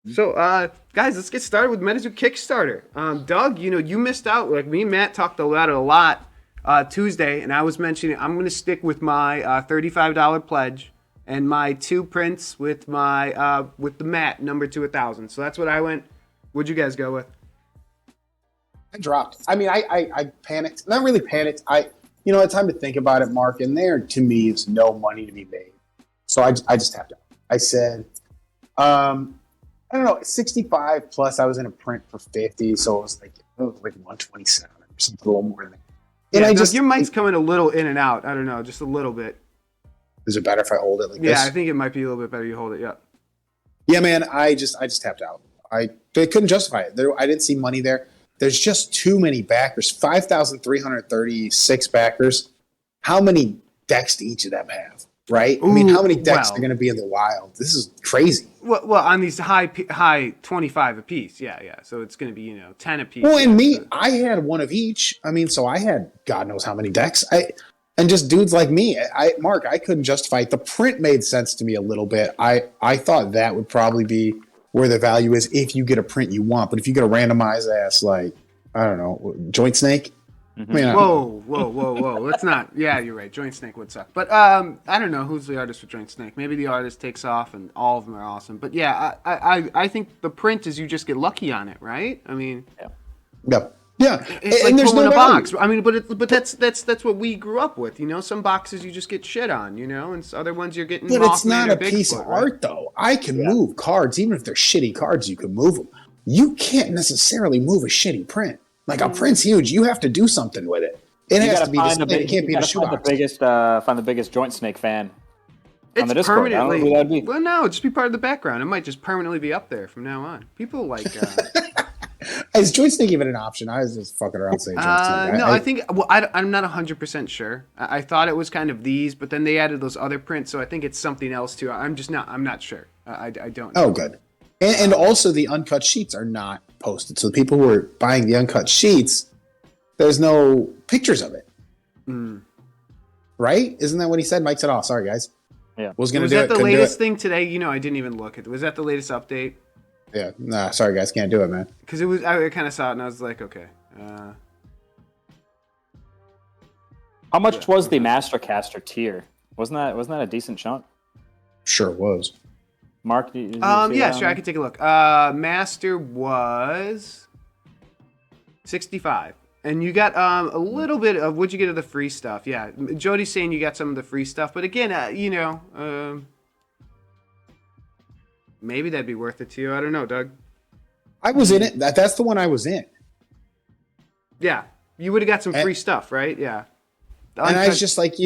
So, guys, let's get started with MetaZoo Kickstarter. Doug, you missed out. Like me and Matt talked about it a lot Tuesday, and I was mentioning I'm going to stick with my $35 pledge and my two prints with my with the mat number to 1,000. So that's what I went. What'd you guys go with? I dropped. I mean, I panicked. Not really panicked. I had time to think about it, Mark, and there, to me, is no money to be made. So I just tapped out. I said, I don't know, 65 plus. I was in a print for 50, so it was like 127 or something, a little more than that. And Yeah, Doug, your mic's coming a little in and out. I don't know, just a little bit. Is it better if I hold it like this? Yeah, I think it might be a little bit better. You hold it. Yeah. Yeah, man, I just tapped out. They couldn't justify it. I didn't see money there. There's just too many backers. 5,336 backers. How many decks do each of them have? Right? I mean, how many decks are going to be in the wild? This is crazy. Well, on these high 25 apiece, yeah. So it's going to be 10 apiece. Well, and me, I had one of each. I mean, so I had God knows how many decks. And just dudes like me, Mark, I couldn't justify it. The print made sense to me a little bit. I thought that would probably be where the value is if you get a print you want. But if you get a randomized ass, like, I don't know, Joint Snake. Mm-hmm. I mean, whoa. Let's not. Yeah, you're right. Joint Snake would suck. But I don't know who's the artist for Joint Snake. Maybe the artist takes off and all of them are awesome. But yeah, I think the print is you just get lucky on it, right? I mean, yeah. It's and like there's pulling no a box. value. I mean, but that's what we grew up with. Some boxes you just get shit on, and other ones you're getting. But it's not Mothman or a piece of Bigfoot, right? art, though. I can move cards, even if they're shitty cards. You can move them. You can't necessarily move a shitty print. Like a print's huge. You have to do something with it. It has to be this. It can't be in a shoebox. Find the biggest Joint Snake fan on the Discord. I don't know who that'd be. Well, no, just be part of the background. It might just permanently be up there from now on. People like. Is Joint Snake even an option? I was just fucking around saying Joint Snake. No, I think. Well, I'm not 100% sure. I thought it was kind of these, but then they added those other prints, so I think it's something else too. I'm just not. I'm not sure. I don't know. Oh, good. And also the uncut sheets are not posted, so the people who are buying the uncut sheets, there's no pictures of it. Right? Isn't that what he said? Mike said, "Oh, sorry, guys." Yeah. Was going to Was do that it. the Couldn't latest do it. thing today? I didn't even look. Was that the latest update? Yeah. Nah, sorry, guys. Can't do it, man. Because it was. I kind of saw it and I was like, okay. How much was the Mastercaster tier? Wasn't that a decent chunk? Sure was. Mark, did you see Yeah, that sure. on I could take a look. Master was 65. And you got a little bit of what'd you get of the free stuff? Yeah, Jody's saying you got some of the free stuff, but again, maybe that'd be worth it to you. I don't know, Doug. I was in it. That's the one I was in. Yeah, you would have got some free stuff, right? Yeah. And I was just like,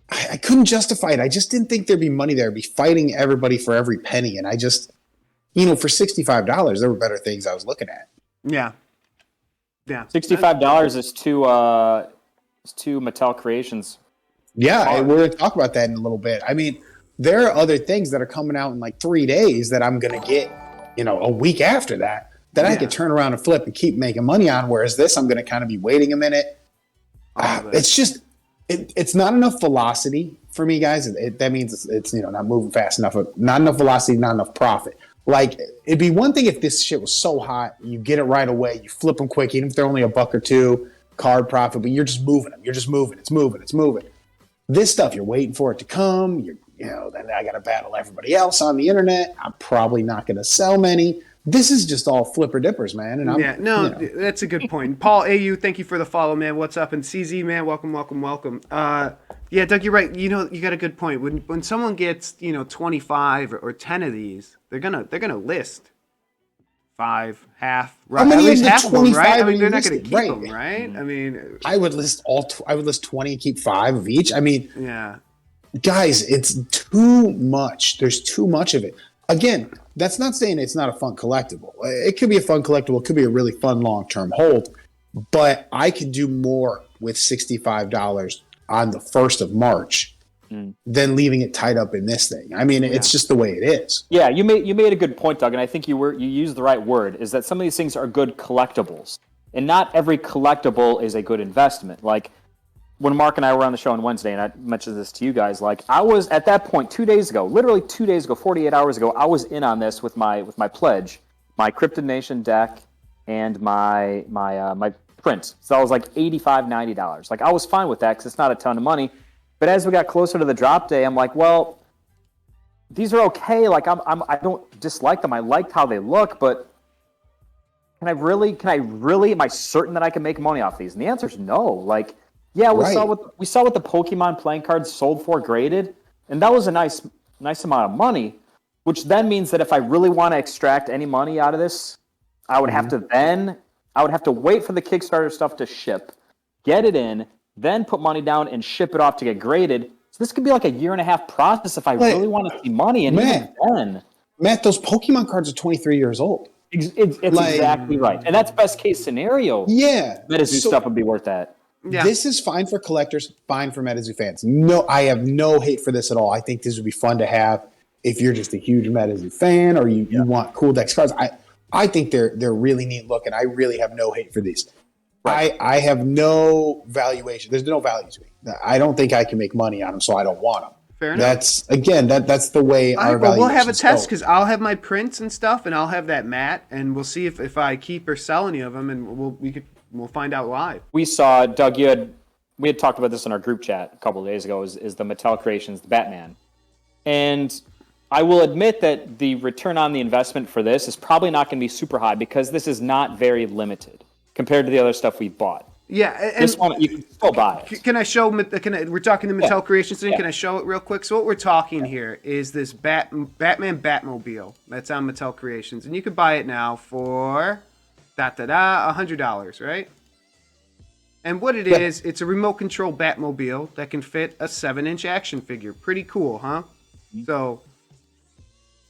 I couldn't justify it. I just didn't think there'd be money there. I'd be fighting everybody for every penny, and I just, for $65, there were better things I was looking at. Yeah. $65 is two Mattel Creations. Yeah, we're going to talk about that in a little bit. I mean, there are other things that are coming out in like 3 days that I'm going to get, a week after that I could turn around and flip and keep making money on. Whereas this, I'm going to kind of be waiting a minute. It's just, it's not enough velocity for me, guys. That means it's not moving fast enough. Not enough velocity, not enough profit. Like, it'd be one thing if this shit was so hot, you get it right away, you flip them quick, even if they're only a buck or two, card profit, but you're just moving them. You're just moving. It's moving. This stuff, you're waiting for it to come. Then I got to battle everybody else on the internet. I'm probably not going to sell many. This is just all flipper dippers, man. And that's a good point. Paul AU, thank you for the follow, man. What's up? And CZ, man, welcome. Yeah, Doug, you're right. You got a good point. When someone gets 25 or 10 of these, they're gonna list 5, half, right? At least half of them, right? I mean, they're not gonna keep them, right? I mean, I would list 20 and keep 5 of each. I mean, yeah, guys, it's too much. There's too much of it. Again, that's not saying it's not a fun collectible. It could be a fun collectible. It could be a really fun long-term hold. But I could do more with $65 on the 1st of March than leaving it tied up in this thing. I mean, it's just the way it is. Yeah, you made a good point, Doug, and I think you used the right word, is that some of these things are good collectibles. And not every collectible is a good investment. Like, when Mark and I were on the show on Wednesday, and I mentioned this to you guys, like I was at that point 2 days ago, literally 2 days ago, 48 hours ago, I was in on this with my pledge, my Cryptid Nation deck, and my print. So I was like $85-$90. Like I was fine with that because it's not a ton of money. But as we got closer to the drop day, I'm like, well, these are okay. Like I don't dislike them. I liked how they look, but can I really? Am I certain that I can make money off these? And the answer is no. Like, yeah, we saw what the Pokemon playing cards sold for graded, and that was a nice amount of money. Which then means that if I really want to extract any money out of this, I would have to wait for the Kickstarter stuff to ship, get it in, then put money down and ship it off to get graded. So this could be like a 1.5-year process if I really want to see money. And even then, Matt, those Pokemon cards are 23 years old. It's like, exactly right, and that's best case scenario. Yeah, MetaZoo stuff would be worth that. Yeah. This is fine for collectors, fine for MetaZoo fans. No, I have no hate for this at all. I think this would be fun to have if you're just a huge MetaZoo fan or you want cool Dex cards. I think they're really neat looking. I really have no hate for these. Right. I have no valuation. There's no value to me. I don't think I can make money on them, so I don't want them. Fair enough. That's the way our valuations we'll have a test go. because I'll have my prints and stuff, and I'll have that mat, and we'll see if I keep or sell any of them, and we'll find out live. We saw Doug. We had talked about this in our group chat a couple of days ago. Is the Mattel Creations the Batman? And I will admit that the return on the investment for this is probably not going to be super high because this is not very limited compared to the other stuff we bought. Yeah, and this one you can still buy it. Can I show? We're talking the Mattel Creations thing. Yeah. Can I show it real quick? So what we're talking here is this Batman Batmobile that's on Mattel Creations, and you can buy it now for $100, right? And what it is, it's a remote control Batmobile that can fit a 7-inch action figure. Pretty cool, huh? Mm-hmm. So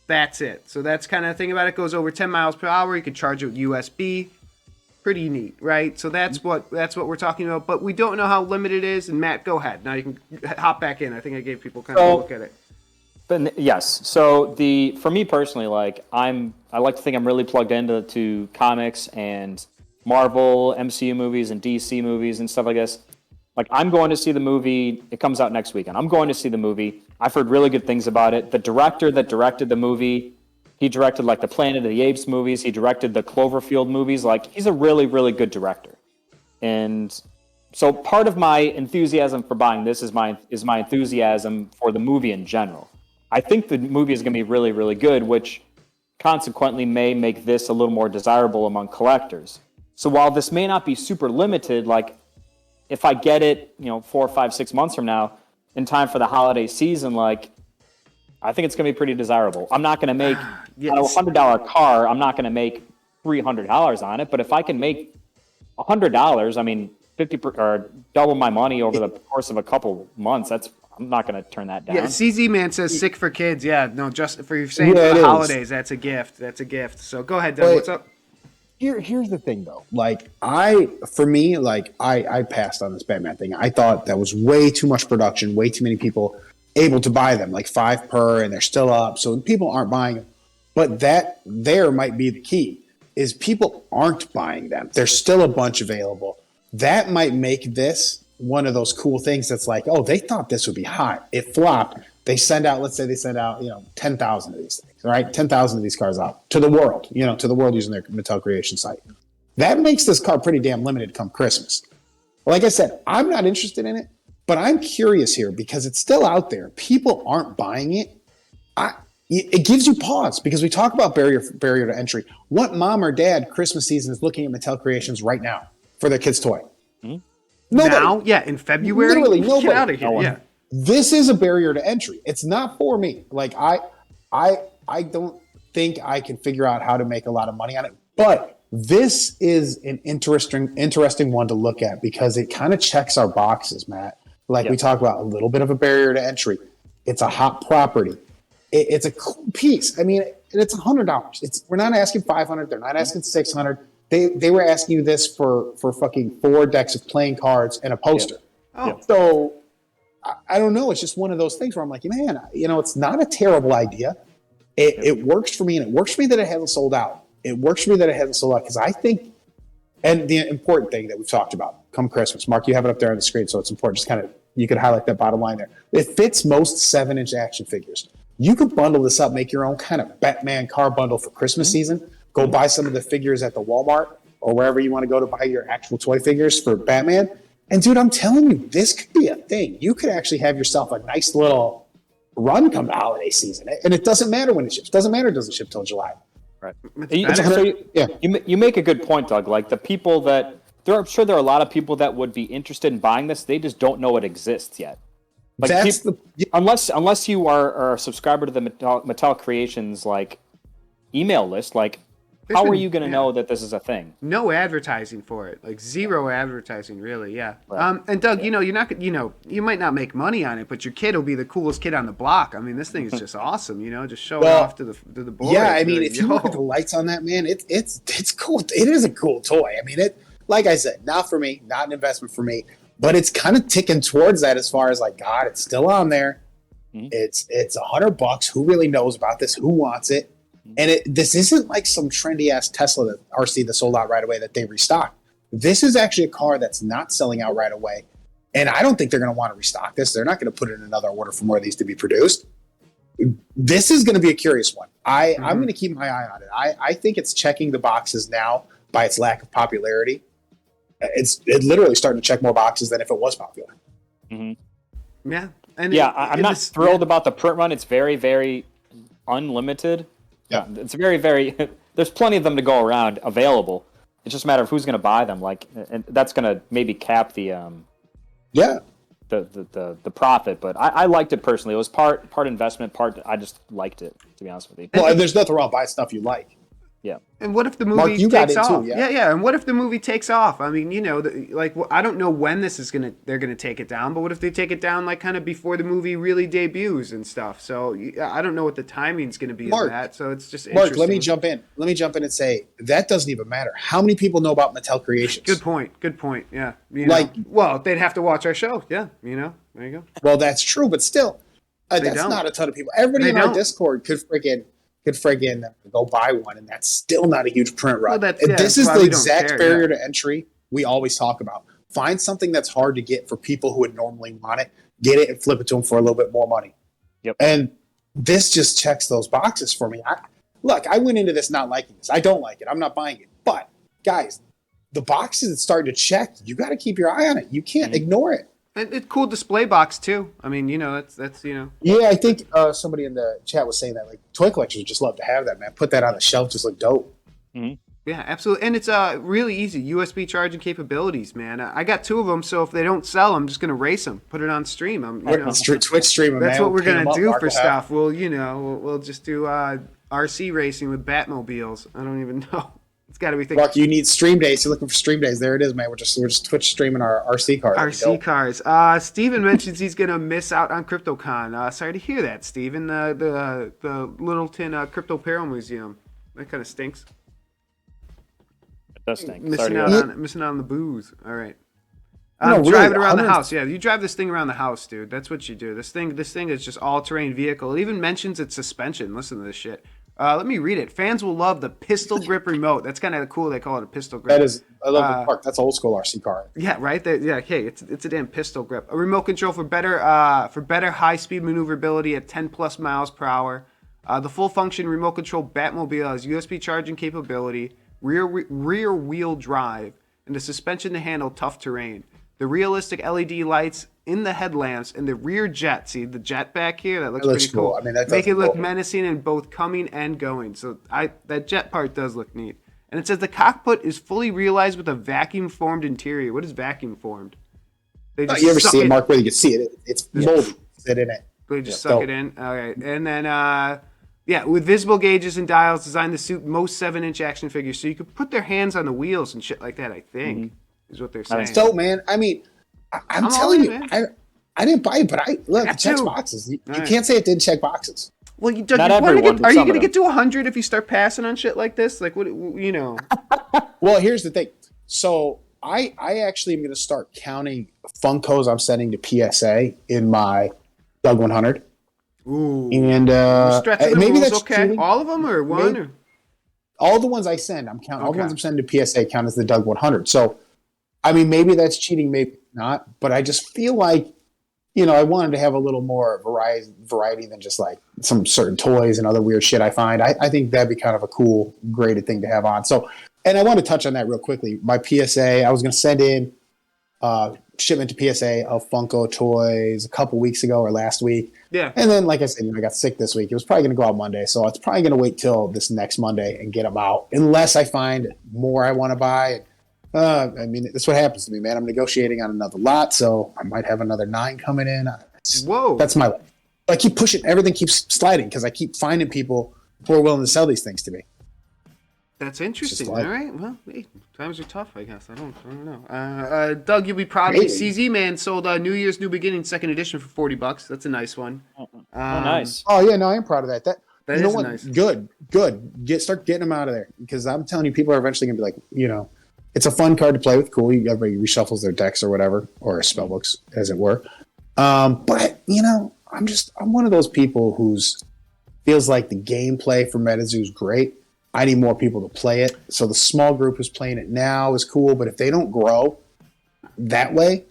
that's it. So that's kind of the thing about it. Goes over 10 miles per hour. You can charge it with USB. Pretty neat, right? So that's what we're talking about. But we don't know how limited it is. And Matt, go ahead. Now you can hop back in. I think I gave people kind of a look at it. But yes. So for me personally, like I like to think I'm really plugged into comics and Marvel, MCU movies, and DC movies and stuff like this. Like I'm going to see the movie. It comes out next weekend. I'm going to see the movie. I've heard really good things about it. The director that directed the movie. He directed like the Planet of the Apes movies. He directed the Cloverfield movies. Like he's a really, really good director. And so part of my enthusiasm for buying this is my enthusiasm for the movie in general. I think the movie is going to be really, really good, which consequently may make this a little more desirable among collectors. So while this may not be super limited, like if I get it, 4, 5, 6 months from now, in time for the holiday season, like I think it's going to be pretty desirable. I'm not going to make on a $100 car. I'm not going to make $300 on it. But if I can make $100, I mean, 50 or double my money over the course of a couple months. I'm not going to turn that down. Yeah, CZ Man says sick for kids. Yeah, no, just for you saying for the holidays, that's a gift. That's a gift. So go ahead, Doug. What's up? Here's the thing, though. Like I passed on this Batman thing. I thought that was way too much production, way too many people able to buy them, like 5 per, and they're still up. So people aren't buying them. But that there might be the key, is people aren't buying them. There's still a bunch available. That might make this one of those cool things that's like, oh, they thought this would be hot. It flopped. Let's say they send out, 10,000 of these things, right? 10,000 of these cars out to the world, using their Mattel Creation site. That makes this car pretty damn limited come Christmas. Like I said, I'm not interested in it, but I'm curious here because it's still out there. People aren't buying it. It gives you pause because we talk about barrier to entry. What mom or dad Christmas season is looking at Mattel Creations right now for their kid's toy? Mm-hmm. Nobody. Now? Yeah, in February? Literally nobody. Get out of here, yeah. This is a barrier to entry. It's not for me. Like I don't think I can figure out how to make a lot of money on it, but this is an interesting one to look at because it kind of checks our boxes, Matt. Like we talk about a little bit of a barrier to entry. It's a hot property. It's a cool piece. I mean, it's $100. We're not asking $500. They're not asking $600. They were asking you this for fucking 4 decks of playing cards and a poster. Yeah. Oh. So I don't know. It's just one of those things where I'm like, man, it's not a terrible idea. It works for me, and it works for me that it hasn't sold out. It works for me that it hasn't sold out because I think, and the important thing that we've talked about, come Christmas. Mark, you have it up there on the screen, so it's important. Just kind of, you could highlight that bottom line there. It fits most 7-inch action figures. You could bundle this up, make your own kind of Batman car bundle for Christmas season. Go buy some of the figures at the Walmart or wherever you want to go to buy your actual toy figures for Batman. And dude, I'm telling you, this could be a thing. You could actually have yourself a nice little run come the holiday season. And it doesn't matter when it ships. It doesn't matter it doesn't ship till July. Right. Yeah. You make a good point, Doug. Like the people that I'm sure there are a lot of people that would be interested in buying this. They just don't know it exists yet. Like unless you are a subscriber to the Mattel Creations like email list, like how are you going to know that this is a thing? No advertising for it, like zero advertising, really. Yeah. Right. And Doug, you're not, you might not make money on it, but your kid will be the coolest kid on the block. I mean, this thing is just awesome. Just show it off to the boys. Yeah, I mean, if you look at the lights on that, man, it's cool. It is a cool toy. I mean, like I said, not for me, not an investment for me, but it's kind of ticking towards that as far as like, God, it's still on there. Mm-hmm. It's $100. Who really knows about this? Who wants it? And this isn't like some trendy ass Tesla that RC that sold out right away that they restocked. This is actually a car that's not selling out right away. And I don't think they're going to want to restock this. They're not going to put in another order for more of these to be produced. This is going to be a curious one. I'm going to keep my eye on it. I think it's checking the boxes now by its lack of popularity. It's literally starting to check more boxes than if it was popular. Mm-hmm. Yeah. And I'm not thrilled about the print run. It's very, very unlimited. Yeah, it's very, very. There's plenty of them to go around available. It's just a matter of who's going to buy them. Like, and that's going to maybe cap the the profit. But I liked it personally. It was part investment, part I just liked it, to be honest with you. Well, and there's nothing wrong buying stuff you like. Yeah. And what if the movie Mark, you takes got it off? too, yeah. Yeah. And what if the movie takes off? I mean, I don't know when they're gonna take it down, but what if they take it down like kind of before the movie really debuts and stuff? So I don't know what the timing's gonna be of that. So it's just Mark, let me jump in. Let me jump in and say that doesn't even matter. How many people know about Mattel Creations? Good point. Yeah. Well, they'd have to watch our show. Yeah. There you go. Well, that's true, but still, that's not a ton of people. Everybody in our Discord could friggin' go buy one, and that's still not a huge print run. Well, this is the exact barrier to entry we always talk about. Find something that's hard to get for people who would normally want it, get it, and flip it to them for a little bit more money. Yep. And this just checks those boxes for me. I went into this not liking this. I don't like it. I'm not buying it. But, guys, the boxes it's starting to check, you got to keep your eye on it. You can't ignore it. It's cool display box too. I mean, that's. Yeah, I think somebody in the chat was saying that like toy collectors would just love to have that, man. Put that on the shelf, just look dope. Mm-hmm. Yeah, absolutely, and it's really easy USB charging capabilities, man. I got 2 of them, so if they don't sell, I'm just gonna race them, put it on stream. Twitch streaming. That's man. what we're gonna do for stuff. We'll We'll just do RC racing with Batmobiles. I don't even know. It's got to be thinking. Mark, you need stream days. You're looking for stream days. There it is, man. We're just Twitch streaming our RC cars. RC cars. Steven mentions he's going to miss out on CryptoCon. Sorry to hear that, Steven. The Littleton Crypto Apparel Museum. That kind of stinks. It does stink. Missing out on the booze. All right. Drive it around the house. Yeah, you drive this thing around the house, dude. That's what you do. This thing is just all-terrain vehicle. It even mentions its suspension. Listen to this shit. Let me read it. Fans will love the pistol grip remote. That's kind of cool. They call it a pistol grip. That is, I love the park. That's old school RC car. Yeah, right. Hey, it's a damn pistol grip. A remote control for better high speed maneuverability at 10 plus miles per hour. The full function remote control Batmobile has USB charging capability, rear wheel drive, and the suspension to handle tough terrain. The realistic LED lights in the headlamps and the rear jet. See the jet back here? That looks pretty cool. I mean, that make it look menacing in both coming and going. So that jet part does look neat. And it says the cockpit is fully realized with a vacuum formed interior. What is vacuum formed? You ever see it, Mark? Where you can see it? It's molded. Sit in it. They just suck it in. All right, and then with visible gauges and dials designed to suit most 7-inch action figures, so you could put their hands on the wheels and shit like that. I think is what they're saying. So, man, I mean, I'm telling you, I didn't buy it, but it checks boxes. You can't say it didn't check boxes. Well, are you going to get to 100 if you start passing on shit like this? Like, what, Well, here's the thing. So I actually am going to start counting Funkos I'm sending to PSA in my Doug 100. Ooh. And maybe that's okay. Cheating. All of them or one? Maybe, all the ones I send, I'm counting. Okay. All the ones I'm sending to PSA count as the Doug 100. So I mean, maybe that's cheating, maybe not, but I just feel like, I wanted to have a little more variety than just like some certain toys and other weird shit I find. I think that'd be kind of a cool, graded thing to have on. So, and I want to touch on that real quickly. My PSA, I was going to send in shipment to PSA of Funko toys a couple weeks ago or last week. Yeah. And then, like I said, I got sick this week. It was probably going to go out Monday. So it's probably going to wait till this next Monday and get them out unless I find more I want to buy. I mean, that's what happens to me, man. I'm negotiating on another lot, so I might have another 9 coming in. Whoa. That's my life. I keep pushing. Everything keeps sliding because I keep finding people who are willing to sell these things to me. That's interesting. Like, all right. Well, hey, times are tough, I guess. I don't know. Doug, you'll be proud of me. CZ Man sold New Year's New Beginning second edition for $40. That's a nice one. Nice. Oh yeah, no, I am proud of that. That is you know what? nice. Good. Start getting them out of there because I'm telling you, people are eventually gonna be like, it's a fun card to play with. Cool. Everybody reshuffles their decks or whatever, or spell books, as it were. But I'm one of those people who's feels like the gameplay for MetaZoo is great. I need more people to play it. So the small group who's playing it now is cool, but if they don't grow that way,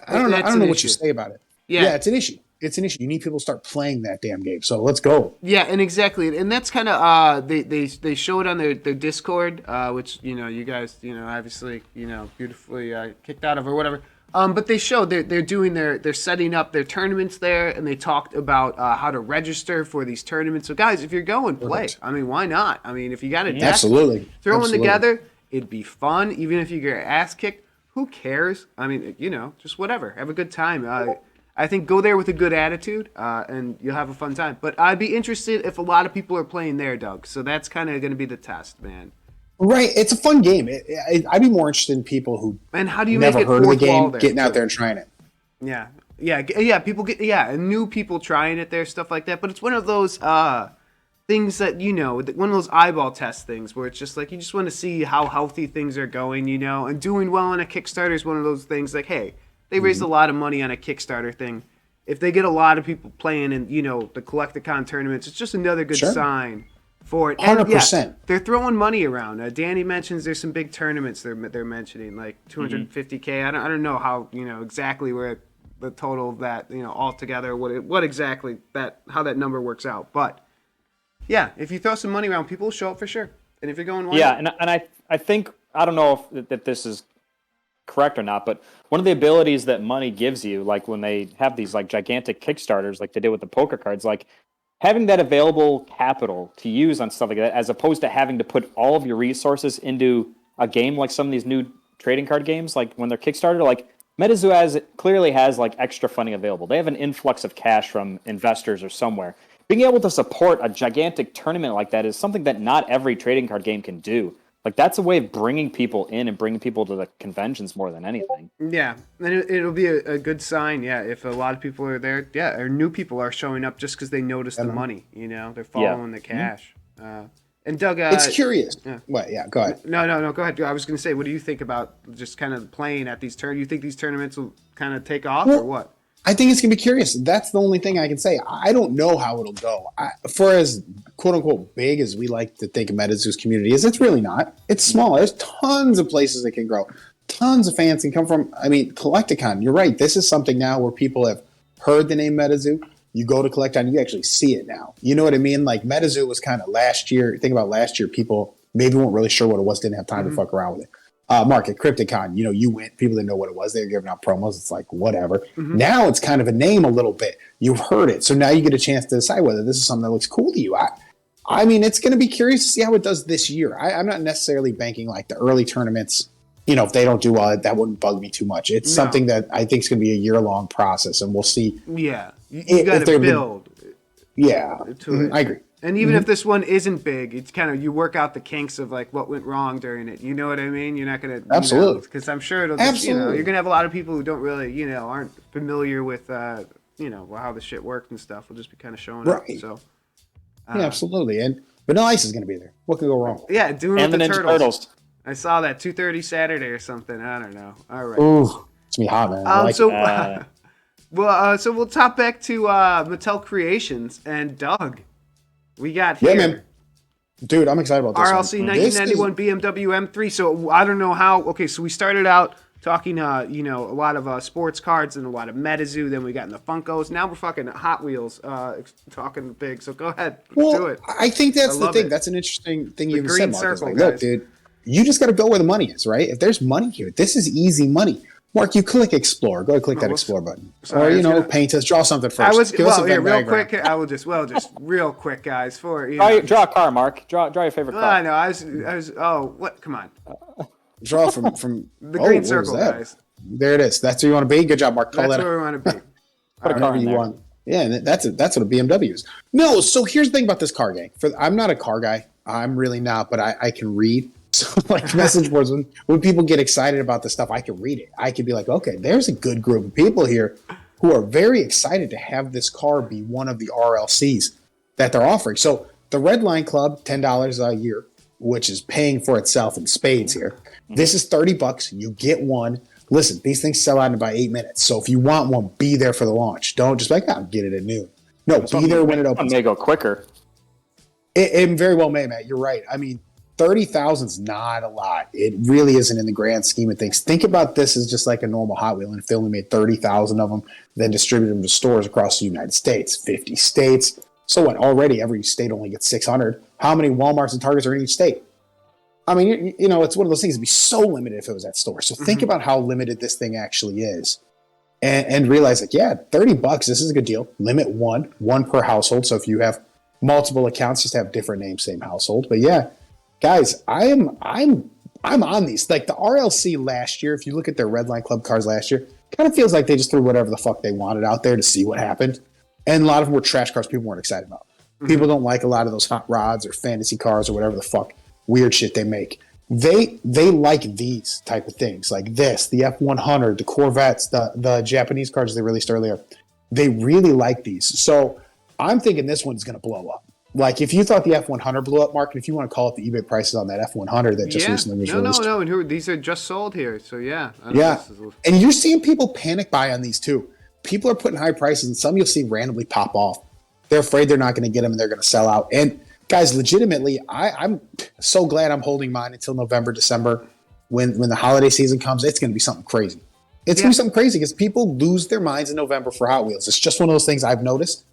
I don't know what you say about it. Yeah, it's an issue. It's an issue. You need people to start playing that damn game. So let's go. Yeah, and exactly, and that's kind of they show it on their Discord, which you guys obviously beautifully kicked out of or whatever. But they show they're doing they're setting up their tournaments there, and they talked about how to register for these tournaments. So guys, if you're going, play. I mean, why not? I mean, if you got a deck, absolutely throw them together. It'd be fun, even if you get your ass kicked. Who cares? I mean, just whatever. Have a good time. I think go there with a good attitude, and you'll have a fun time. But I'd be interested if a lot of people are playing there, Doug. So that's kind of going to be the test, man. Right, it's a fun game. I'd be more interested in people who and how do you never make it heard of the game there, getting out there and trying it. Yeah. People new people trying it there, stuff like that. But it's one of those things that one of those eyeball test things where it's just like you just want to see how healthy things are going, and doing well on a Kickstarter is one of those things like, hey, they raised a lot of money on a Kickstarter thing. If they get a lot of people playing in the Collecticon tournaments, it's just another good sign for it. 100%. They're throwing money around. Danny mentions there's some big tournaments they're mentioning, like 250K. I don't know how exactly where the total of that all together what exactly how that number works out. But yeah, if you throw some money around, people will show up for sure. And if you're going, and I think I don't know if this is correct or not, but one of the abilities that money gives you, like when they have these like gigantic Kickstarters, like they did with the poker cards, like having that available capital to use on stuff like that, as opposed to having to put all of your resources into a game like some of these new trading card games, like when they're Kickstarter, like MetaZoo clearly has like extra funding available. They have an influx of cash from investors or somewhere. Being able to support a gigantic tournament like that is something that not every trading card game can do. Like, that's a way of bringing people in and bringing people to the conventions more than anything. Yeah, and it'll be a good sign, if a lot of people are there, or new people are showing up just because they notice the money, they're following the cash. And Doug... it's curious. What? Yeah, go ahead. No, go ahead. I was going to say, what do you think about just kind of playing at these tournaments? You think these tournaments will kind of take off, or what? I think it's going to be curious. That's the only thing I can say. I don't know how it'll go. For as quote-unquote big as we like to think MetaZoo's community is, it's really not. It's small. There's tons of places it can grow. Tons of fans can come from. I mean, Collecticon, you're right. This is something now where people have heard the name MetaZoo. You go to Collecticon, you actually see it now. You know what I mean? Like, MetaZoo was kind of last year. Think about last year, people maybe weren't really sure what it was, didn't have time to fuck around with it. Mark, at Crypticon, you went, people didn't know what it was. They were giving out promos. It's like, whatever. Now it's kind of a name a little bit. You've heard it. So now you get a chance to decide whether this is something that looks cool to you. I mean, it's going to be curious to see how it does this year. I'm not necessarily banking like the early tournaments. If they don't do well, that wouldn't bug me too much. It's something that I think is going to be a year-long process, and we'll see. Yeah, you got to build. I agree. And even if this one isn't big, it's kind of, you work out the kinks of like what went wrong during it. You know what I mean? You're not going to... Absolutely. Because I'm sure it'll just, you're going to have a lot of people who don't really, aren't familiar with, how the shit worked and stuff. Will just be kind of showing up. So, yeah, absolutely. And Vanilla Ice is going to be there. What could go wrong? Yeah, doing and with the Ninja Turtles. I saw that 2:30 Saturday or something. I don't know. All right. Ooh, it's going to be hot, man. I like it. So we'll top back to Mattel Creations and Doug. We got here. Yeah, man. Dude, I'm excited about this RLC 1991 BMW M3. So I don't know how. Okay, so we started out talking, you know, a lot of sports cards and a lot of MetaZoo. Then we got in the Funkos. Now we're fucking Hot Wheels, talking big. So go ahead, do it. I think that's the thing. it. That's an interesting thing you even green said, Mark. It's circle, like, look, guys. dude, you just got to go where the money is, right? If there's money here, this is easy money. Mark, you click explore. Go ahead, click that explore button. Sorry, or, you know, gonna- paint us, draw something first. I was Give us a well here, Venn real diagram. quick. I will just real quick, guys. For you know, Draw a car, Mark. Draw your favorite car. I know. I was. Oh, what? Come on. Draw from The oh, green what was circle, that? guys. There it is. That's where you want to be. Good job, Mark. Call That's that where we want to be. Put a car whatever in you there. want. Yeah, and that's what a BMW is. No, so here's the thing about this car gang. I'm not a car guy. I'm really not, but I can read. So like message boards, when people get excited about this stuff, I can read it. I can be like, okay, there's a good group of people here who are very excited to have this car be one of the RLCs that they're offering. So the Red Line Club, $10 a year, which is paying for itself in spades here. This is $30. You get one. Listen, these things sell out in about 8 minutes. So if you want one, be there for the launch. Don't just be like, I'll get it at noon. No, be there when it opens. May go quicker. It very well may, Matt. You're right. I mean, 30,000 is not a lot. It really isn't in the grand scheme of things. Think about this as just like a normal Hot Wheel, and if they only made 30,000 of them, then distributed them to stores across the United States, 50 states. So what? Already every state only gets 600. How many Walmarts and Targets are in each state? I mean, you know, it's one of those things. It'd be so limited if it was at store. So think about how limited this thing actually is, and realize like, yeah, $30. This is a good deal. Limit one per household. So if you have multiple accounts, just have different names, same household. But yeah, guys, I'm on these. Like the RLC last year, if you look at their Red Line Club cars last year, kind of feels like they just threw whatever the fuck they wanted out there to see what happened. And a lot of them were trash cars people weren't excited about. People don't like a lot of those hot rods or fantasy cars or whatever the fuck weird shit they make. They like these type of things, like this, the F100, the Corvettes, the Japanese cars they released earlier. They really like these. So I'm thinking this one's going to blow up. Like if you thought the F100 blew up, Mark, and if you want to call up the eBay prices on that F100 that just recently was released. No. And these are just sold here. So yeah. Yeah. And you're seeing people panic buy on these too. People are putting high prices, and some you'll see randomly pop off. They're afraid they're not going to get them, and they're going to sell out. And guys, legitimately, I'm so glad I'm holding mine until November, December, when the holiday season comes. It's going to be something crazy. It's going to be something crazy because people lose their minds in November for Hot Wheels. It's just one of those things I've noticed.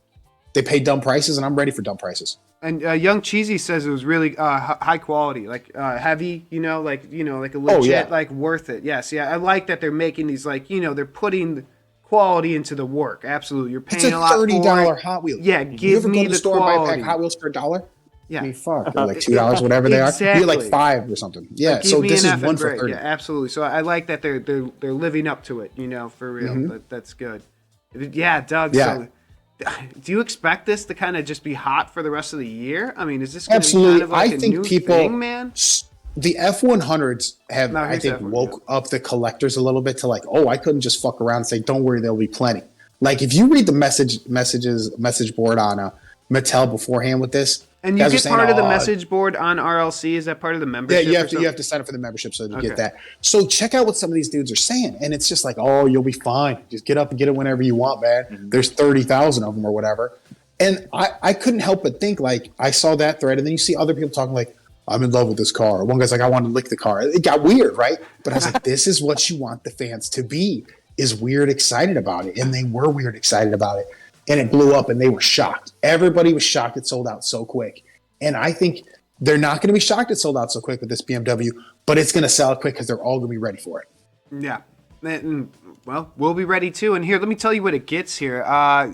They pay dumb prices, and I'm ready for dumb prices. And Young Cheesy says it was really high quality, like heavy, like a legit, like worth it. Yes, yeah, I like that they're making these, like, they're putting quality into the work. Absolutely, you're paying a lot for it. It's a $30 Hot Wheel. Yeah, give me the store quality. and buy a pack of Hot Wheels for $1. Yeah, I mean, fuck, they're like $2, whatever they are. You're like $5 or something. Yeah, like, so this is one for $30. Yeah, absolutely. So I like that they're living up to it. For real. That's good. Yeah, Doug. Yeah. So, do you expect this to kind of just be hot for the rest of the year? I mean, is this going to be Absolutely. kind of like I a think new people, thing, man? The F100s have, No, I here's think, F1, woke up the collectors a little bit to like, oh, I couldn't just fuck around and say, don't worry, there'll be plenty. Like if you read the message board on Mattel beforehand with this, and you get part of the message board on RLC. Is that part of the membership? Yeah, you have to sign up for the membership so you get that. So check out what some of these dudes are saying, and it's just like, oh, you'll be fine. Just get up and get it whenever you want, man. There's 30,000 of them or whatever. And I couldn't help but think, like, I saw that thread, and then you see other people talking like, I'm in love with this car. One guy's like, I want to lick the car. It got weird, right? But I was like, this is what you want the fans to be, is weird excited about it. And they were weird excited about it. And it blew up, and they were shocked. Everybody was shocked it sold out so quick. And I think they're not going to be shocked it sold out so quick with this BMW, but it's going to sell quick because they're all going to be ready for it. Yeah. And, well, we'll be ready too. And here, let me tell you what it gets here.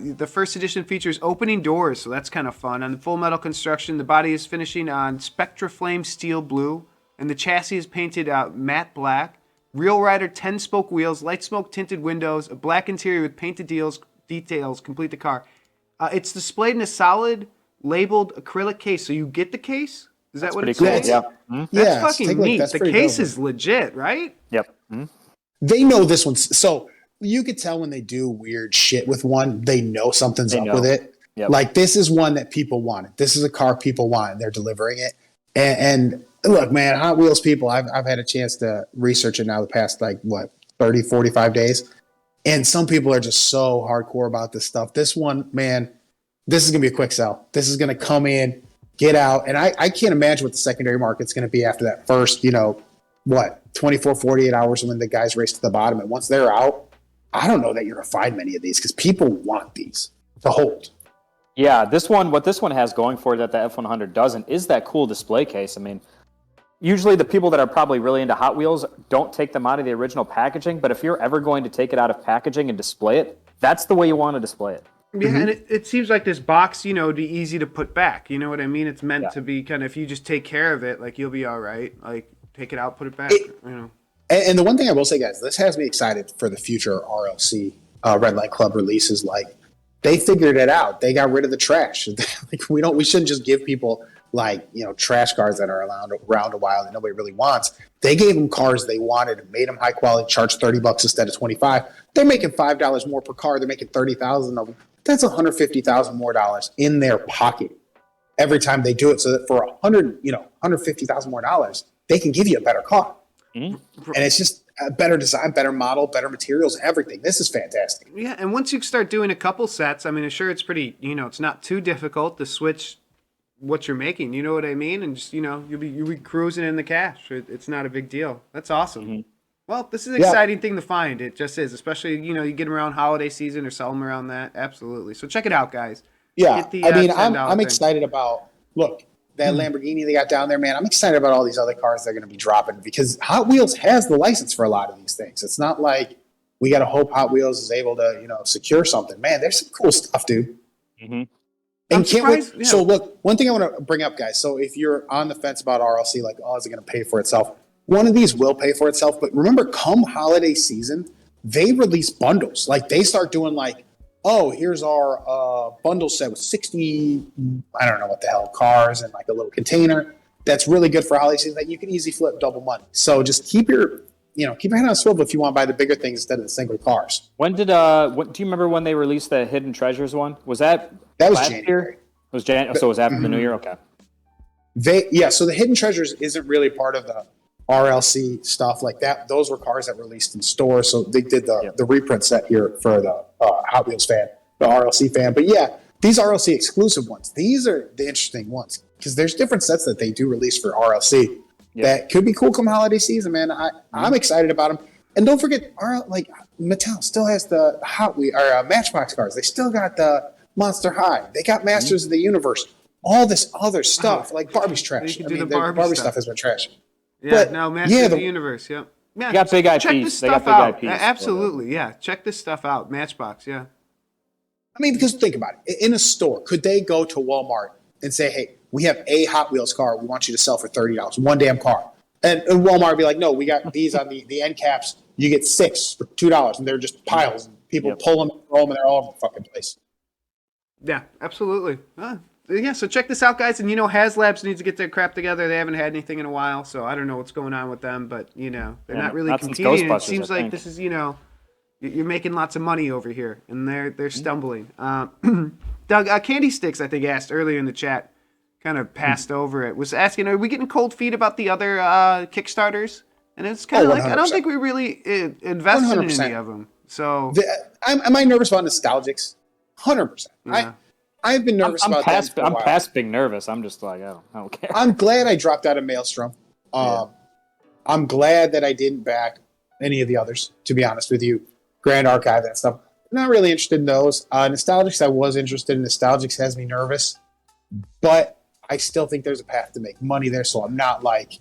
The first edition features opening doors, so that's kind of fun. On the full metal construction, the body is finishing on Spectra Flame steel blue, and the chassis is painted matte black. Real Rider 10-spoke wheels, light smoke tinted windows, a black interior with painted details complete the car. It's displayed in a solid labeled acrylic case, so you get the case? Is that what it's cool. saying? Yeah. That's fucking neat. That's the pretty case dope. is legit, right? Yep. They know this one's so you could tell when they do weird shit with one, they know something's up with it. Yep. Like this is one that people wanted. This is a car people want, and they're delivering it. And look, man, Hot Wheels people, I've had a chance to research it now the past 30, 45 days. And some people are just so hardcore about this stuff. This one, man, this is gonna be a quick sell. This is gonna come in, get out, and I can't imagine what the secondary market's gonna be after that first, what, 24, 48 hours when the guys race to the bottom. And once they're out, I don't know that you're going to find many of these because people want these to hold. Yeah, what this one has going for it that the F100 doesn't is that cool display case. I mean, usually the people that are probably really into Hot Wheels don't take them out of the original packaging, but if you're ever going to take it out of packaging and display it, that's the way you want to display it. Yeah, and it seems like this box, would be easy to put back. You know what I mean? It's meant to be kind of, if you just take care of it, like, you'll be all right. Like, take it out, put it back, And the one thing I will say, guys, this has me excited for the future RLC Red Light Club releases. Like, they figured it out. They got rid of the trash. Like, we shouldn't just give people trash cars that are around a while that nobody really wants. They gave them cars they wanted and made them high quality, charged $30 instead of $25. They're making $5 more per car. They're making 30,000 of them. That's $150,000 more dollars in their pocket every time they do it. So that for $150,000 more dollars, they can give you a better car. Mm-hmm. And it's just a better design, better model, better materials, everything. This is fantastic. Yeah, and once you start doing a couple sets, I mean, sure, it's pretty, it's not too difficult to switch what you're making. You know what I mean? And just, you'll be cruising in the cash. It's not a big deal. That's awesome. Mm-hmm. Well, this is an exciting thing to find. It just is, especially, you get around holiday season or sell them around that. Absolutely. So check it out, guys. Yeah. I'm excited about, look, that Lamborghini they got down there, man. I'm excited about all these other cars they're going to be dropping because Hot Wheels has the license for a lot of these things. It's not like we got to hope Hot Wheels is able to, secure something. Man, there's some cool stuff, dude. Mm-hmm. And can't wait. Yeah. So look, one thing I want to bring up, guys. So if you're on the fence about RLC, like, is it going to pay for itself? One of these will pay for itself. But remember, come holiday season, they release bundles. Like, they start doing like, here's our bundle set with 60, I don't know what the hell, cars and like a little container. That's really good for holiday season that you can easily flip double money. So just keep your head on a swivel if you want to buy the bigger things instead of the single cars. When did do you remember when they released the Hidden Treasures one? Was that was last January. Year? It was January. So it was after the New Year. Okay. So the Hidden Treasures isn't really part of the RLC stuff like that. Those were cars that were released in stores. So they did the reprint set here for the Hot Wheels fan, the RLC fan. But yeah, these RLC exclusive ones, these are the interesting ones because there's different sets that they do release for RLC that could be cool come holiday season, man. I'm excited about them. And don't forget, Mattel still has the Hot Wheels or Matchbox cars. They still got the Monster High. They got Masters of the Universe. All this other stuff, like Barbie's trash. The Barbie stuff has been trash. Yeah, Masters of the Universe, yeah. You got big IPs. Check this stuff out. Absolutely, yeah. Check this stuff out. Matchbox, yeah. I mean, because think about it. In a store, could they go to Walmart and say, hey, we have a Hot Wheels car we want you to sell for $30, one damn car. And Walmart would be like, no, we got these on the end caps. You get 6 for $2. And they're just piles. And people pull them and throw them, and they're all over the fucking place. Yeah, absolutely. Yeah, so check this out, guys. And, HasLabs needs to get their crap together. They haven't had anything in a while, so I don't know what's going on with them. But, they're not really competing. It seems like this is, you're making lots of money over here, and they're stumbling. Doug, Candy Sticks, I think, asked earlier in the chat, kind of passed over it, was asking, are we getting cold feet about the other Kickstarters? And it's kind of like, 100%. I don't think we really invested 100%. In any of them. So, am I nervous about nostalgics? 100%. Yeah. I've been nervous about that. I'm past being nervous. I'm just like, I don't care. I'm glad I dropped out of Maelstrom. I'm glad that I didn't back any of the others, to be honest with you. Grand Archive, that stuff. Not really interested in those. Nostalgics, I was interested in. Nostalgics has me nervous. But I still think there's a path to make money there, so I'm not like,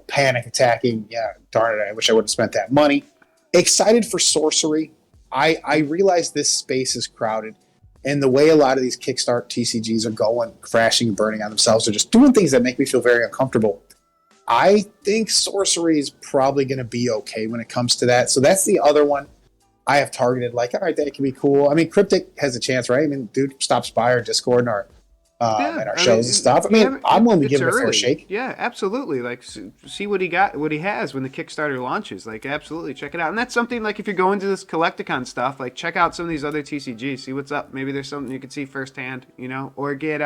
panic attacking. Yeah, darn it, I wish I would have spent that money. Excited for Sorcery. I realize this space is crowded. And the way a lot of these Kickstart TCGs are going, crashing and burning on themselves, or just doing things that make me feel very uncomfortable. I think Sorcery is probably going to be okay when it comes to that. So that's the other one I have targeted. Like, all right, that can be cool. I mean, Cryptic has a chance, right? I mean, dude stops by our Discord and our shows and stuff. I mean, I'm willing to give it a fair shake. Yeah, absolutely. Like, see what he has when the Kickstarter launches. Like, absolutely, check it out. And that's something, like, if you're going to this Collecticon stuff, like, check out some of these other TCGs. See what's up. Maybe there's something you can see firsthand, or get,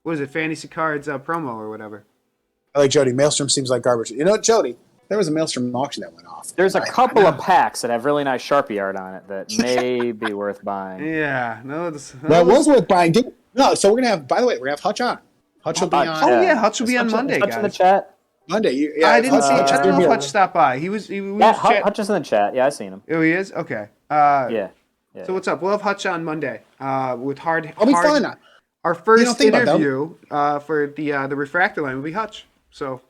Fantasy Cards promo or whatever. I like Jody. Maelstrom seems like garbage. You know what, Jody? There was a Maelstrom auction that went off. There's a couple of packs that have really nice Sharpie art on it that may be worth buying. Yeah. That was worth buying. No, so we're going to have, by the way, we're going to have Hutch on. Hutch will be on. Oh, yeah, Hutch will be on Monday, Hutch guys. in the chat. Monday. I didn't see. Hutch I is don't know gonna if be Hutch stopped by. He was. Yeah, Hutch is in the chat. Yeah, I seen him. Oh, he is. Okay. Yeah. So what's up? We'll have Hutch on Monday. With hard. I'll be fun. Our first think about that. interview for the refractor line will be Hutch. So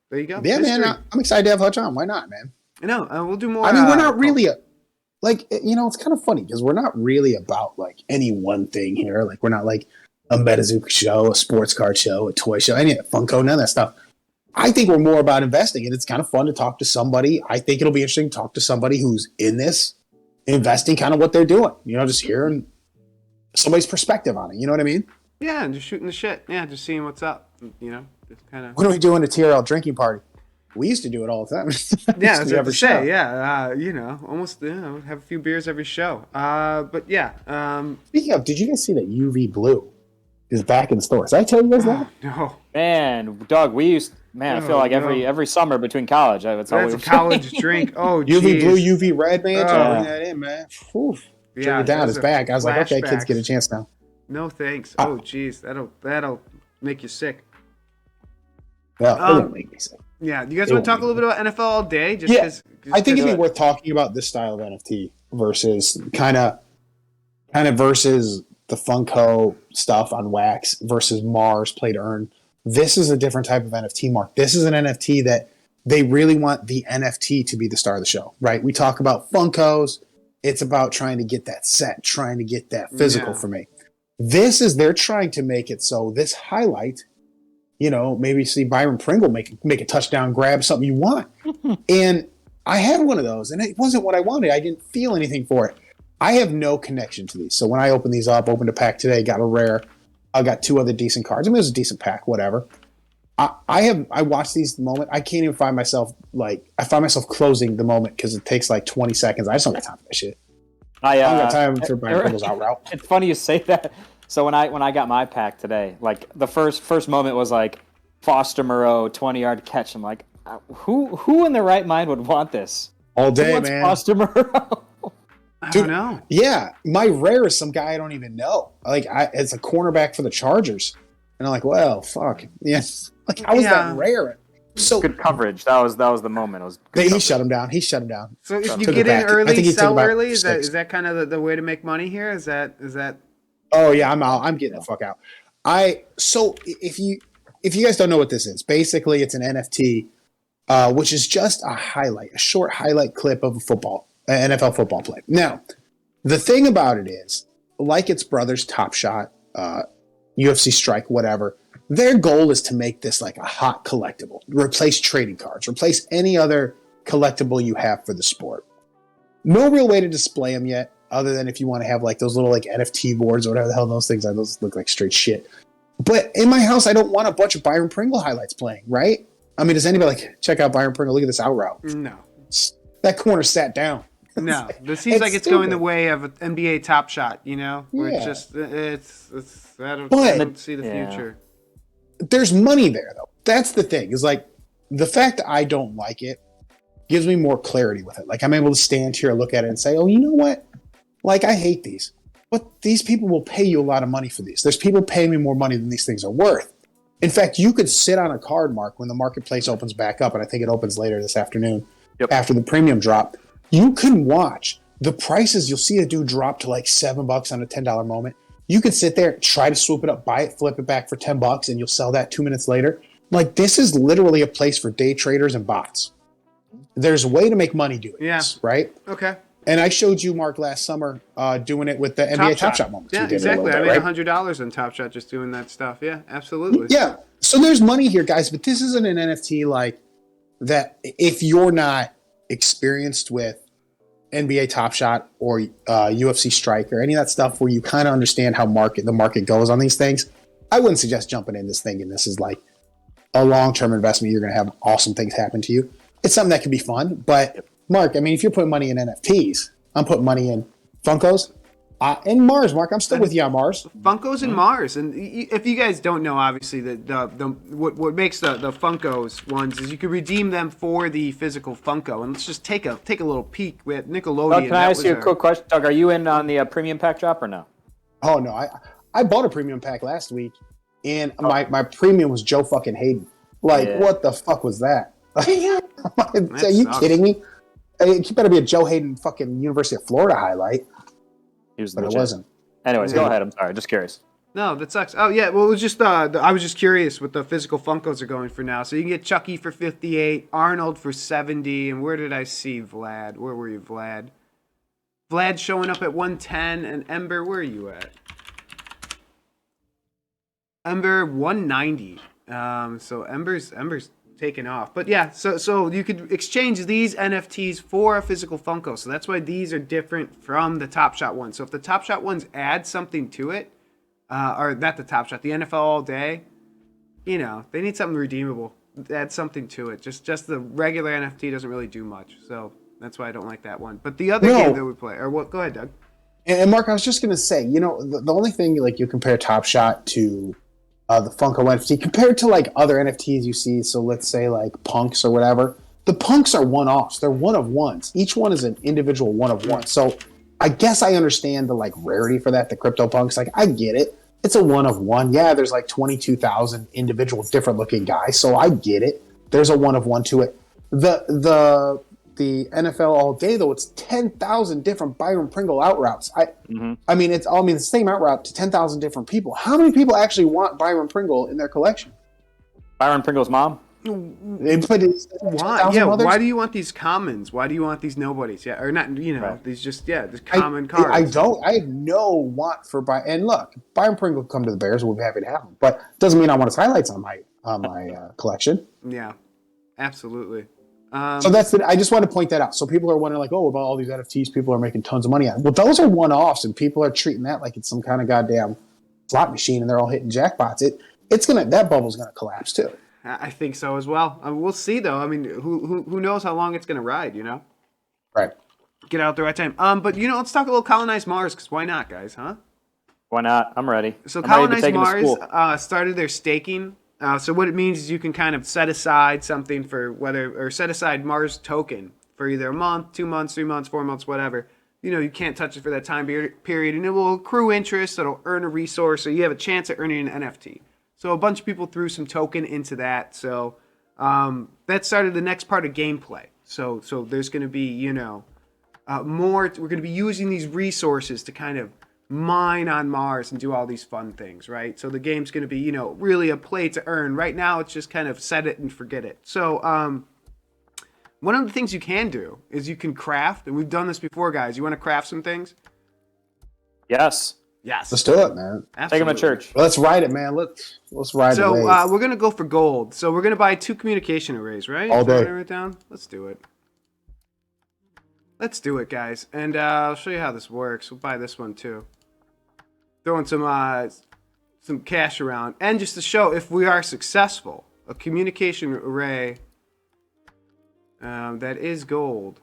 there you go. Yeah, Mystery. man. I'm excited to have Hutch on. Why not, man? I know. We'll do more. I mean, we're not really it's kind of funny because we're not really about like any one thing here. Like we're not like a MetaZoo show, a sports card show, a toy show, any of that Funko, none of that stuff. I think we're more about investing, and it's kind of fun to talk to somebody. I think it'll be interesting to talk to somebody who's in this, investing, kind of what they're doing. Just hearing somebody's perspective on it. You know what I mean? Yeah, and just shooting the shit. Yeah, just seeing what's up. Just kind of. When are we doing a TRL drinking party? We used to do it all the time. Yeah, that's what to say. Yeah, almost have a few beers every show. But yeah. Speaking of, did you guys see that UV Blue is back in stores? Did I tell you guys that? No. Man, Doug, I feel like every summer between college, that's a college drink. Oh, UV geez. Blue, UV Red, man. Bring that in, man. Oof. Yeah, it down. It's back. I was like, okay, kids get a chance now. No thanks. Oh, geez, that'll make you sick. Well, it won't make me sick. Yeah, you guys want to talk a little bit about NFL all day? I think it'd be worth talking about this style of NFT versus kind of versus the Funko stuff on wax versus Mars Play to Earn. This is a different type of NFT, Mark. This is an NFT that they really want the NFT to be the star of the show, right? We talk about Funkos. It's about trying to get that set, trying to get that physical for me. They're trying to make it so this highlight, maybe see Byron Pringle make a touchdown grab, something you want. And I had one of those, and it wasn't what I wanted. I didn't feel anything for it. I have no connection to these. So when I opened these up, opened a pack today, got a rare, I got 2 other decent cards. I mean, it was a decent pack, whatever. I watched these the moment. I can't even find myself, I find myself closing the moment because it takes 20 seconds. I just don't got time for that shit. I don't got time for Byron Pringle's out route. It's funny you say that. So when I got my pack today, the first moment was Foster Moreau 20-yard catch. I'm like, who in their right mind would want this? All day, who wants man. Foster Moreau? I don't know. Yeah, my rare is some guy I don't even know. It's a cornerback for the Chargers, and I'm like, well, fuck. Yes. How is that rare? So good coverage. That was the moment. It was he shut him down. So if you get in early, sell early. Is that kind of the way to make money here? Is that? Oh yeah, I'm out. I'm getting the fuck out. So if you guys don't know what this is, basically it's an NFT, which is just a short highlight clip of an NFL football play. Now, the thing about it is, like its brothers, Top Shot, UFC Strike, whatever, their goal is to make this a hot collectible, replace trading cards, replace any other collectible you have for the sport. No real way to display them yet, other than if you want to have those little NFT boards or whatever the hell those things are. Those look like straight shit. But in my house, I don't want a bunch of Byron Pringle highlights playing, right? I mean, does anybody check out Byron Pringle? Look at this out route. No. That corner sat down. No, this seems like it's going the way of an NBA Top Shot, where it's I don't see the future. There's money there, though. That's the thing. Is the fact that I don't like it gives me more clarity with it. I'm able to stand here, look at it, and say, oh, you know what? I hate these. But these people will pay you a lot of money for these. There's people paying me more money than these things are worth. In fact, you could sit on a card, Mark, when the marketplace opens back up, and I think it opens later this afternoon after the premium drop. You can watch the prices. You'll see a dude drop to $7 on a $10 moment. You could sit there, try to swoop it up, buy it, flip it back for $10, and you'll sell that 2 minutes later. This is literally a place for day traders and bots. There's a way to make money doing this, right? Okay. And I showed you, Mark, last summer doing it with the NBA Top Shot moments. Yeah, exactly. I made $100 on Top Shot just doing that stuff. Yeah, absolutely. Yeah. So there's money here, guys, but this isn't an NFT that if you're not experienced with NBA Top Shot or UFC Strike or any of that stuff where you kind of understand how the market goes on these things, I wouldn't suggest jumping in this thing. And this is a long-term investment. You're going to have awesome things happen to you. It's something that can be fun, but Mark, I mean, if you're putting money in NFTs, I'm putting money in Funkos and Mars. Mark, I'm still with you on Mars. Funkos and Mars, and if you guys don't know, obviously what makes the Funkos ones is you can redeem them for the physical Funko. And let's just take a little peek with Nickelodeon. Doug, can I ask you a quick question? Doug, are you in on the premium pack drop or no? Oh no, I bought a premium pack last week, and my premium was Joe fucking Hayden. Like, Yeah. what the fuck was that? Are you sucks. kidding me? It better be a Joe Hayden fucking University of Florida highlight, He was but it legit. wasn't. Anyways, Yeah. go ahead. I'm sorry. Just curious. No, that sucks. Oh yeah, well it was just I was just curious what the physical Funkos are going for now. So you can get Chucky for 58, Arnold for 70, and where did I see Vlad? Where were you, Vlad? Vlad showing up at 110, and Ember, where are you at? Ember 190. So Ember's taken off. But yeah, so you could exchange these NFTs for a physical Funko. So that's why these are different from the Top Shot ones. So if the Top Shot ones add something to it, or not the Top Shot, the NFL All Day, you know, they need something redeemable. Add something to it. Just the regular NFT doesn't really do much. So that's why I don't like that one. But the other game that we play, or what? Go ahead, Doug. And Mark, I was just gonna say, you know, the only thing like you compare Top Shot to the Funko NFT compared to like other NFTs you see. So let's say like punks or whatever. The punks are one-offs. They're one of ones. Each one is an individual one of one. So I guess I understand the like rarity for that. The crypto punks, like I get it. It's a one of one. Yeah, there's like 22,000 individual different looking guys. So I get it. There's a one of one to it. The NFL All Day though, it's 10,000 different Byron Pringle out routes. I mean, it's all the same out route to 10,000 different people. How many people actually want Byron Pringle in their collection? Byron Pringle's mom. Why? Yeah. Why do you want these commons? Why do you want these nobodies? Yeah, or not? You know, Right. these just these common cards. I don't. I have no want for Byron. And look, Byron Pringle will come to the Bears. We'll be happy to have him. But doesn't mean I want his highlights on my collection. Yeah, absolutely. So that's it. I just want to point that out. So people are wondering, like, oh, about all these NFTs, people are making tons of money on. Well, those are one-offs, and people are treating that like it's some kind of goddamn slot machine, and they're all hitting jackpots. That bubble's gonna collapse too. I think so as well. We'll see though. I mean, who knows how long it's gonna ride? You know, Right. get out at the right time. But you know, let's talk a little colonize Mars, because why not, guys? Huh? Why not? I'm ready. So I'm ready to colonize take him to Mars school. started their staking. So what it means is you can kind of set aside something or set aside Mars token for either a month, 2 months, 3 months, 4 months, whatever. You know, you can't touch it for that time period, and it will accrue interest. It'll earn a resource, so you have a chance at earning an NFT. So a bunch of people threw some token into that. So that started the next part of gameplay. So there's going to be, you know, more. We're going to be using these resources to kind of mine on Mars and do all these fun things, right? So the game's going to be, you know, really a play to earn. Right now, it's just kind of set it and forget it. So one of the things you can do is you can craft, and we've done this before, guys. You want to craft some things? Yes. Yes. Let's do it, man. Take him to church. Let's ride it, man. Let's ride So the wave. we're going to go for gold. So we're going to buy 2 communication arrays, right? All Is that day. what I wrote down? Let's do it. Let's do it, guys. And I'll show you how this works. We'll buy this one, too. Throwing some cash around. And just to show if we are successful, a communication array that is gold.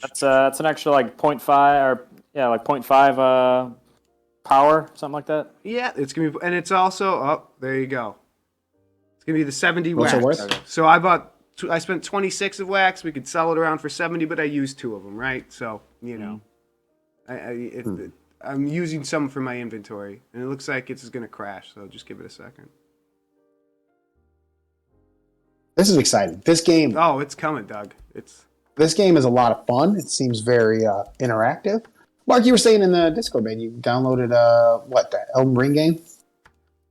That's an extra like 0.5 or like 0.5 power, something like that. Yeah, it's going to be, and it's also, there you go. It's going to be the 70 What's it wax. worth? So I spent 26 of wax. We could sell it around for 70, but I used 2 of them, right? So, you know, I'm using some for my inventory, and it looks like it's going to crash. So just give it a second. This is exciting. This game. Oh, it's coming, Doug. This game is a lot of fun. It seems very interactive. Mark, you were saying in the Discord, man, you downloaded that Elden Ring game?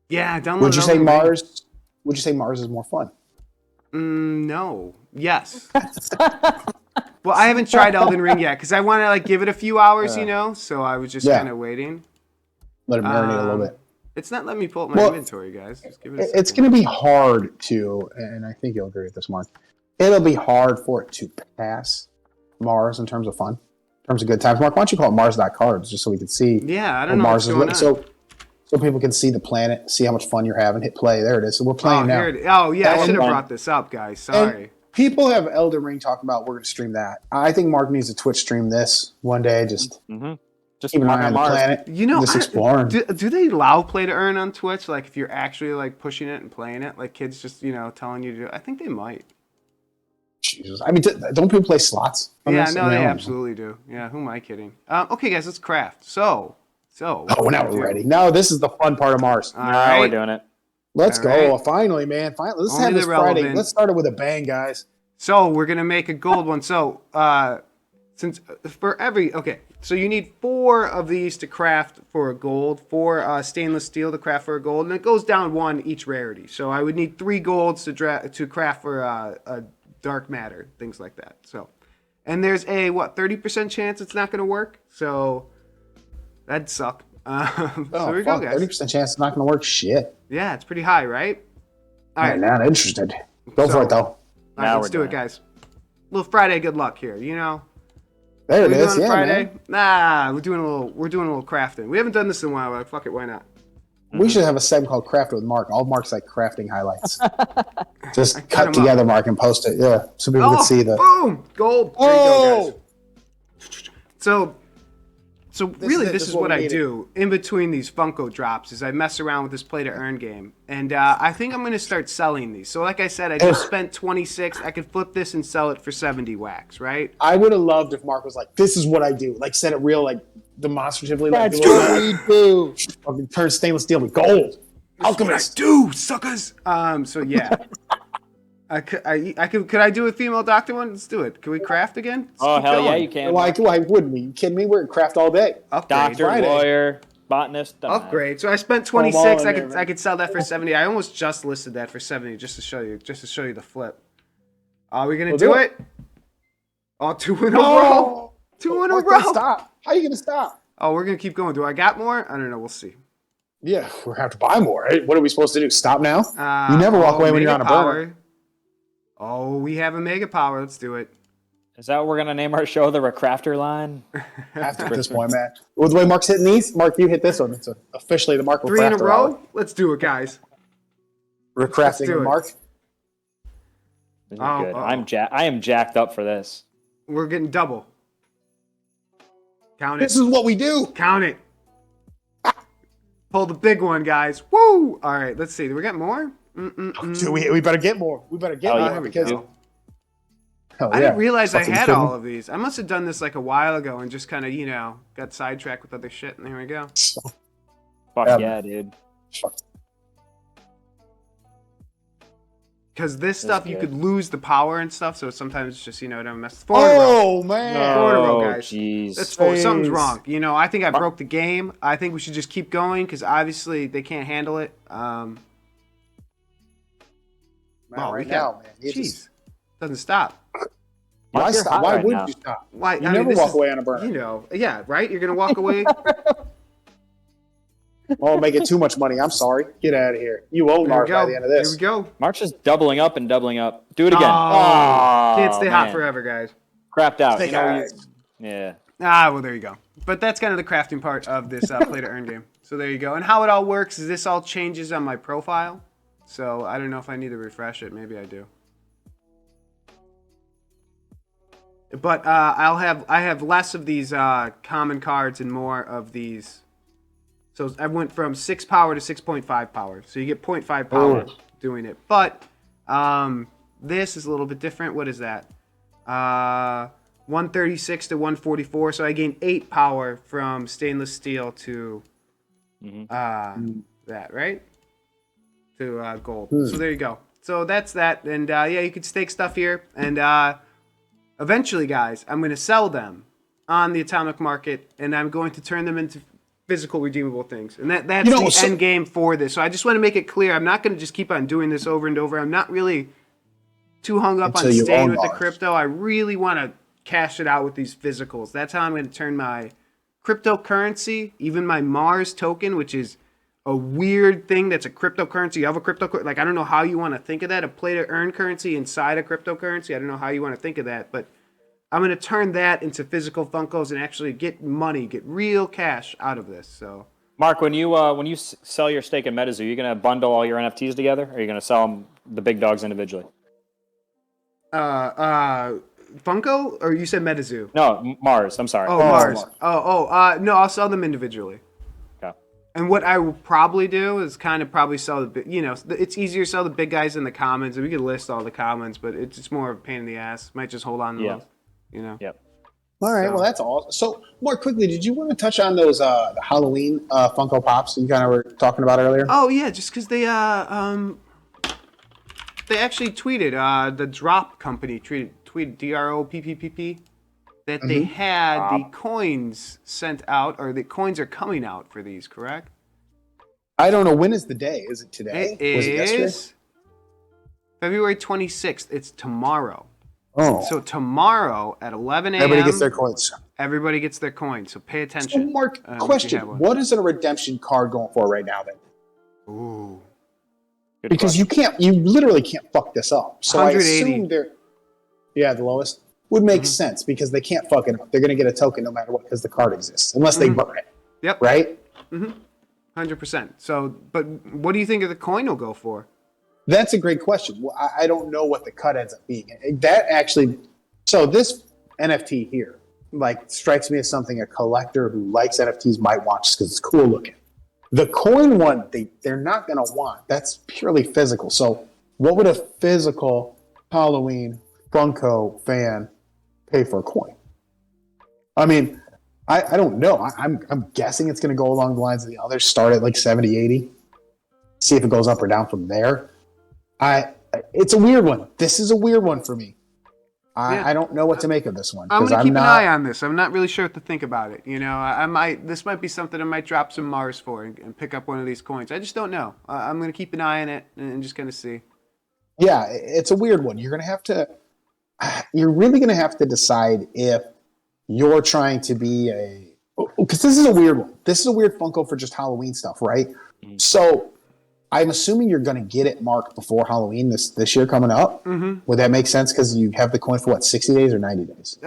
Yeah, I downloaded. Would you say Elden Ring. Mars? Would you say Mars is more fun? No. Yes. Well, I haven't tried Elden Ring yet because I want to like give it a few hours, you know. So I was just kind of waiting. Let it marinate a little bit. It's not letting me pull up my inventory, guys. Just give it a second. It's going to be hard to, and I think you'll agree with this, Mark. It'll be hard for it to pass Mars in terms of fun, in terms of good times. Mark, why don't you call it Mars.cards just so we can see? Yeah, I don't know what's going on. So people can see the planet, see how much fun you're having. Hit play. There it is. So we're playing now. Here it is. Oh, yeah, I should have fun. brought this up, guys. Sorry. And people have Elden Ring talk about we're going to stream that. I think Mark needs to Twitch stream this one day. Just keep an eye on the planet. You know, just exploring. Do they allow play to earn on Twitch? Like if you're actually like pushing it and playing it, like kids just telling you to do it? I think they might. Jesus. I mean, don't people play slots? Yeah, no, they absolutely do. Yeah, who am I kidding? Okay, guys, let's craft. So. Oh, now we're ready. Now this is the fun part of Mars. All Now right. we're doing it. Let's All go. right. Finally, man. Finally. Let's Only have this the Friday. relevant. Let's start it with a bang, guys. So we're gonna make a gold one. So since for every so you need 4 of these to craft for a gold, 4 stainless steel to craft for a gold, and it goes down 1 each rarity. So I would need 3 golds to craft for a dark matter, things like that. So, and there's a 30% chance it's not gonna work. So that'd suck. So here we go, guys. 30% chance it's not going to work. Shit. Yeah, it's pretty high, right? All right. I'm not interested. Go for it, though. All right, let's do it, guys. Little Friday good luck here, you know. There it What are we is. doing Yeah, Friday? man. Nah, we're doing a little crafting. We haven't done this in a while. Like, fuck it, why not? We should have a segment called Craft with Mark. All Mark's like crafting highlights. Just cut cut 'em together, Mark, and post it. Yeah, so people can see the. Boom! Gold. There you go, guys. So really, is it. this This is is what what we I needed. do in between these Funko drops. Is I mess around with this play to earn game, and I think I'm gonna start selling these. So like I said, I just spent 26. I could flip this and sell it for 70 wax, right? I would have loved if Mark was like, "This is what I do." Like, said it real, like demonstratively. That's like, what we do. Fucking turn stainless steel to gold. That's what I Alchemist. do, suckers. So yeah. Could I do a female doctor one? Let's do it. Can we craft again? Let's Oh keep hell yeah, going. you can. Why wouldn't we? You kidding me? We're at craft all day. Upgrade. Doctor, Friday. lawyer, botanist. doesn't matter. Upgrade. So I spent Throw 'em all 26. in I there, could man. I could sell that for 70. I almost just listed that for 70 just to show you the flip. Are we gonna We'll do do it? Oh, 2 in a row. 2 in a Mark, row. don't stop. How are you gonna stop? Oh, we're gonna keep going. Do I got more? I don't know. We'll see. Yeah, we're gonna have to buy more. Right? What are we supposed to do? Stop now? You never walk away when you're on a Mega burner. Power. Oh, we have a mega power. Let's do it. Is that what we're gonna name our show? The Recrafter line. After this point, man. With the way Mark's hitting these, Mark, you hit this one. It's officially the Mark 3 in a Recrafter row. hour. Let's do it, guys. Let's Recrafting do with it. Mark. This is Oh, good. uh-oh. I am jacked up for this. We're getting double. Count it. This is what we do. Count it. Pull the big one, guys. Woo! All right, let's see. Do we got more? So we better get more. We better get Oh, more yeah, here we because go. Hell I yeah. didn't realize I Fucking had kidding all me? of these. I must have done this like a while ago and just kind of, got sidetracked with other shit. And here we go. Fuck Yeah. yeah, dude. Fuck. Because this stuff, you good. could lose the power and stuff. So sometimes it's just, don't mess. 4 in a row. Oh man. Four in a row, Oh, guys. jeez. That's 4. Something's Jeez. wrong. I think I broke the game. I think we should just keep going because obviously they can't handle it. Man, Oh, right we now, got- man. You Jeez. just- Doesn't stop. Why Mark, you're stop? hot Why right would now. you stop? Why? You never this walk is- away on a burner. Yeah, right? You're going to walk away. Oh, making too much money. I'm sorry. Get out of here. You owe There we Mark by go. the end of Here this. we go. Mark's just doubling up and doubling up. Do it again. Oh, can't stay hot man. forever, guys. Crapped out. Snake You know, eyes. yeah. Well, there you go. But that's kind of the crafting part of this play to earn game. So there you go. And how it all works is this all changes on my profile. So I don't know if I need to refresh it. Maybe I do. But I have less of these common cards and more of these. So I went from 6 power to 6.5 power. So you get 0.5 power doing it. But this is a little bit different. What is that? 136 to 144. So I gained 8 power from stainless steel to that, right? To gold. So there you go. So that's that. And you could stake stuff here. And eventually, guys, I'm going to sell them on the atomic market. And I'm going to turn them into physical redeemable things. And that's the end game for this. So I just want to make it clear. I'm not going to just keep on doing this over and over. I'm not really too hung up on Until you staying own with the Mars. crypto. I really want to cash it out with these physicals. That's how I'm going to turn my cryptocurrency, even my Mars token, which is a weird thing that's a cryptocurrency. You have a cryptocurrency. Like, I don't know how you want to think of that. A play to earn currency inside a cryptocurrency. I don't know how you want to think of that. But I'm going to turn that into physical Funkos and actually get money, get real cash out of this. So, Mark, when you sell your stake in MetaZoo, you're gonna bundle all your NFTs together, or are you gonna sell them the big dogs individually? Funko, or you said MetaZoo? No, Mars. I'm sorry. Oh, Mars. No, I'll sell them individually. Okay. And what I will probably do is kind of probably sell the big, it's easier to sell the big guys in the commons, and we could list all the commons, but it's just more of a pain in the ass. Might just hold on to Yeah. those, Yep. All right, So- well, that's all. So, more quickly, did you want to touch on those the Halloween Funko Pops you kind of were talking about earlier? Oh yeah, just because they actually tweeted the Drop Company tweeted DROPPPP that they had the coins sent out, or the coins are coming out for these, correct? I don't know. When is the day? Is it today? It Was it yesterday? is February 26th. It's tomorrow. Oh, So tomorrow at 11 a.m. everybody gets their coins. Everybody gets their coins. So pay So, attention. Mark, if you question: have one. what is a redemption card going for right now? Then, Ooh. Good because question. you literally can't fuck this up. So I 180. assume they're, yeah, the lowest would make sense because they can't fuck it up. They're going to get a token no matter what because the card exists, unless they burn it. Yep. Right? 100%. So, but what do you think the coin will go for? That's a great question. Well, I don't know what the cut ends up being. That actually, so this NFT here, like, strikes me as something a collector who likes NFTs might want just because it's cool looking. The coin one, they're not going to want. That's purely physical. So, what would a physical Halloween Funko fan pay for a coin? I mean, I don't know. I'm guessing it's going to go along the lines of the others. Start at like 70, 80. See if it goes up or down from there. It's a weird one. This is a weird one for me. I don't know what to make of this one. I'm 'cause gonna keep not, an eye on this. I'm not really sure what to think about it. You know, this might be something I might drop some Mars for and pick up one of these coins. I just don't know. I'm gonna keep an eye on it and just gonna see. Yeah, it's a weird one. You're really gonna have to decide if you're trying to be because this is a weird one. This is a weird Funko for just Halloween stuff, right? So I'm assuming you're going to get it, Mark, before Halloween this year coming up. Mm-hmm. Would that make sense? Because you have the coin for what, 60 days or 90 days?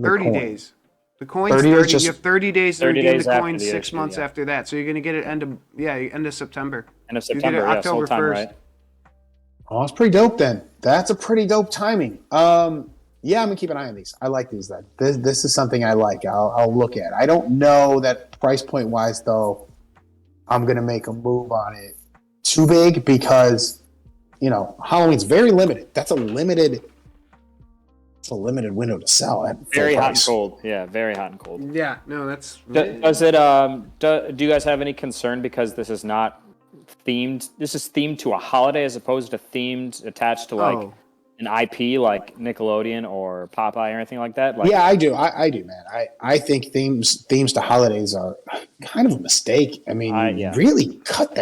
30 days. The coin's 30 30. is just- You have 30 days to 30 redeem days the after coin. the 6 issue, months yeah. after that. So you're gonna get it end of September. End of You get September, it yeah, October whole time, 1st. right? Oh, it's pretty dope then. That's a pretty dope timing. Yeah, I'm going to keep an eye on these. I like these then. This is something I like. I'll look at. I don't know that price point wise, though, I'm going to make a move on it too big because, Halloween's very limited. It's a limited window to sell at full Very hot and price. cold. Yeah, very hot and cold. Yeah, no, that's. Does it? Do you guys have any concern because this is not themed? This is themed to a holiday as opposed to themed attached to like an IP like Nickelodeon or Popeye or anything like that. Like, Yeah, I do. I do, man. I think themes to holidays are kind of a mistake. I mean, you really cut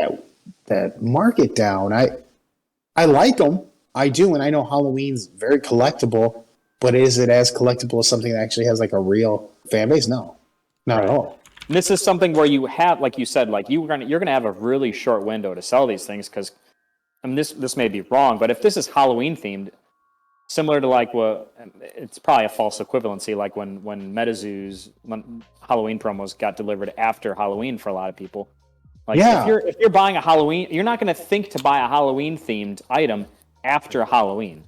that market down. I like them. I do, and I know Halloween's very collectible, but is it as collectible as something that actually has like a real fan base? No, not at all. And this is something where you have, like you said, like you're gonna have a really short window to sell these things because, I mean, this may be wrong, but if this is Halloween themed, similar to like it's probably a false equivalency, like when MetaZoo's Halloween promos got delivered after Halloween for a lot of people. Like if you're buying a Halloween, you're not going to think to buy a Halloween themed item after Halloween.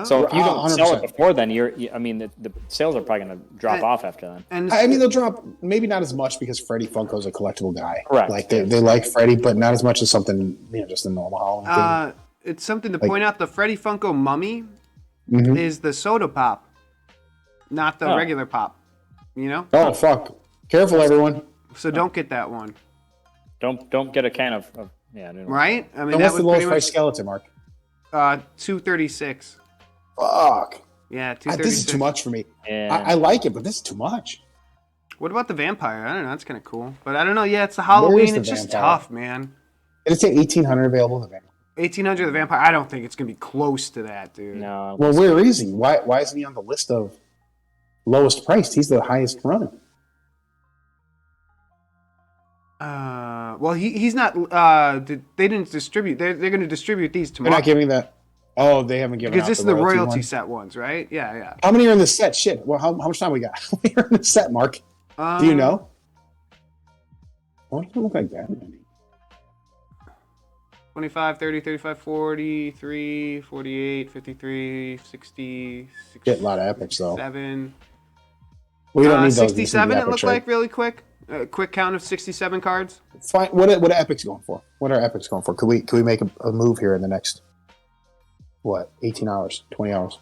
So if you don't sell it before then, I mean, the sales are probably going to drop off after then. And I mean, they'll drop maybe not as much because Freddy Funko's a collectible guy. Correct. Like they like Freddy, but not as much as something just a normal Halloween thing. it's something to point out. The Freddy Funko Mummy is the soda pop, not the regular pop. You know? Oh fuck! Careful, everyone. So don't get that one. Don't get a can of yeah. Right? I mean, And that what's the was lowest pretty price much skeleton, Mark? 236. Fuck. Yeah, 236. This is too much for me. And I like it, but this is too much. What about the vampire? I don't know. That's kind of cool. But I don't know. Yeah, it's the Halloween. the It's just vampire? tough, man. Did it say 1800 available? The van? 1800 the vampire. I don't think it's gonna be close to that, dude. no, Well, where is he? Why isn't he on the list of lowest priced? He's the highest run. Well, he's not. They didn't distribute. They're going to distribute these They're tomorrow not giving that. Oh, they haven't given because out this is the the royalty one. set ones, right? Yeah, yeah. How many are in the set? Shit. Well, how much time we got? How many are in the set, Mark? Do you know? What does it look like that many? 25, 30, 35, 43, 48, 53, 60, Get a lot of epics though. 67. We don't need those. 67 it Epic looked trade. like really quick. Quick count of 67 cards. Fine. What are epics going for? What are epics going for? Could we make a move here in the next 18 hours, 20 hours?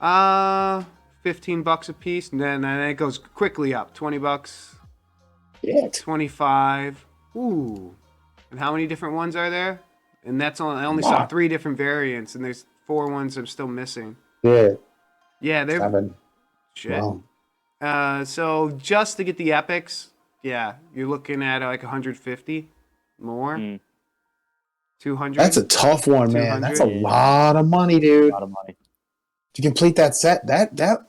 $15 a piece, and then it goes quickly up. $20, Yeah. 25. Ooh. And how many different ones are there? And I only saw 3 different variants, and there's 4 ones I'm still missing. Yeah. Yeah, they're 7. shit. Wow. So just to get the epics, yeah, you're looking at like 150 more. 200. That's a tough one, man. That's a 200. lot of money, dude. A lot of money. To complete that set, that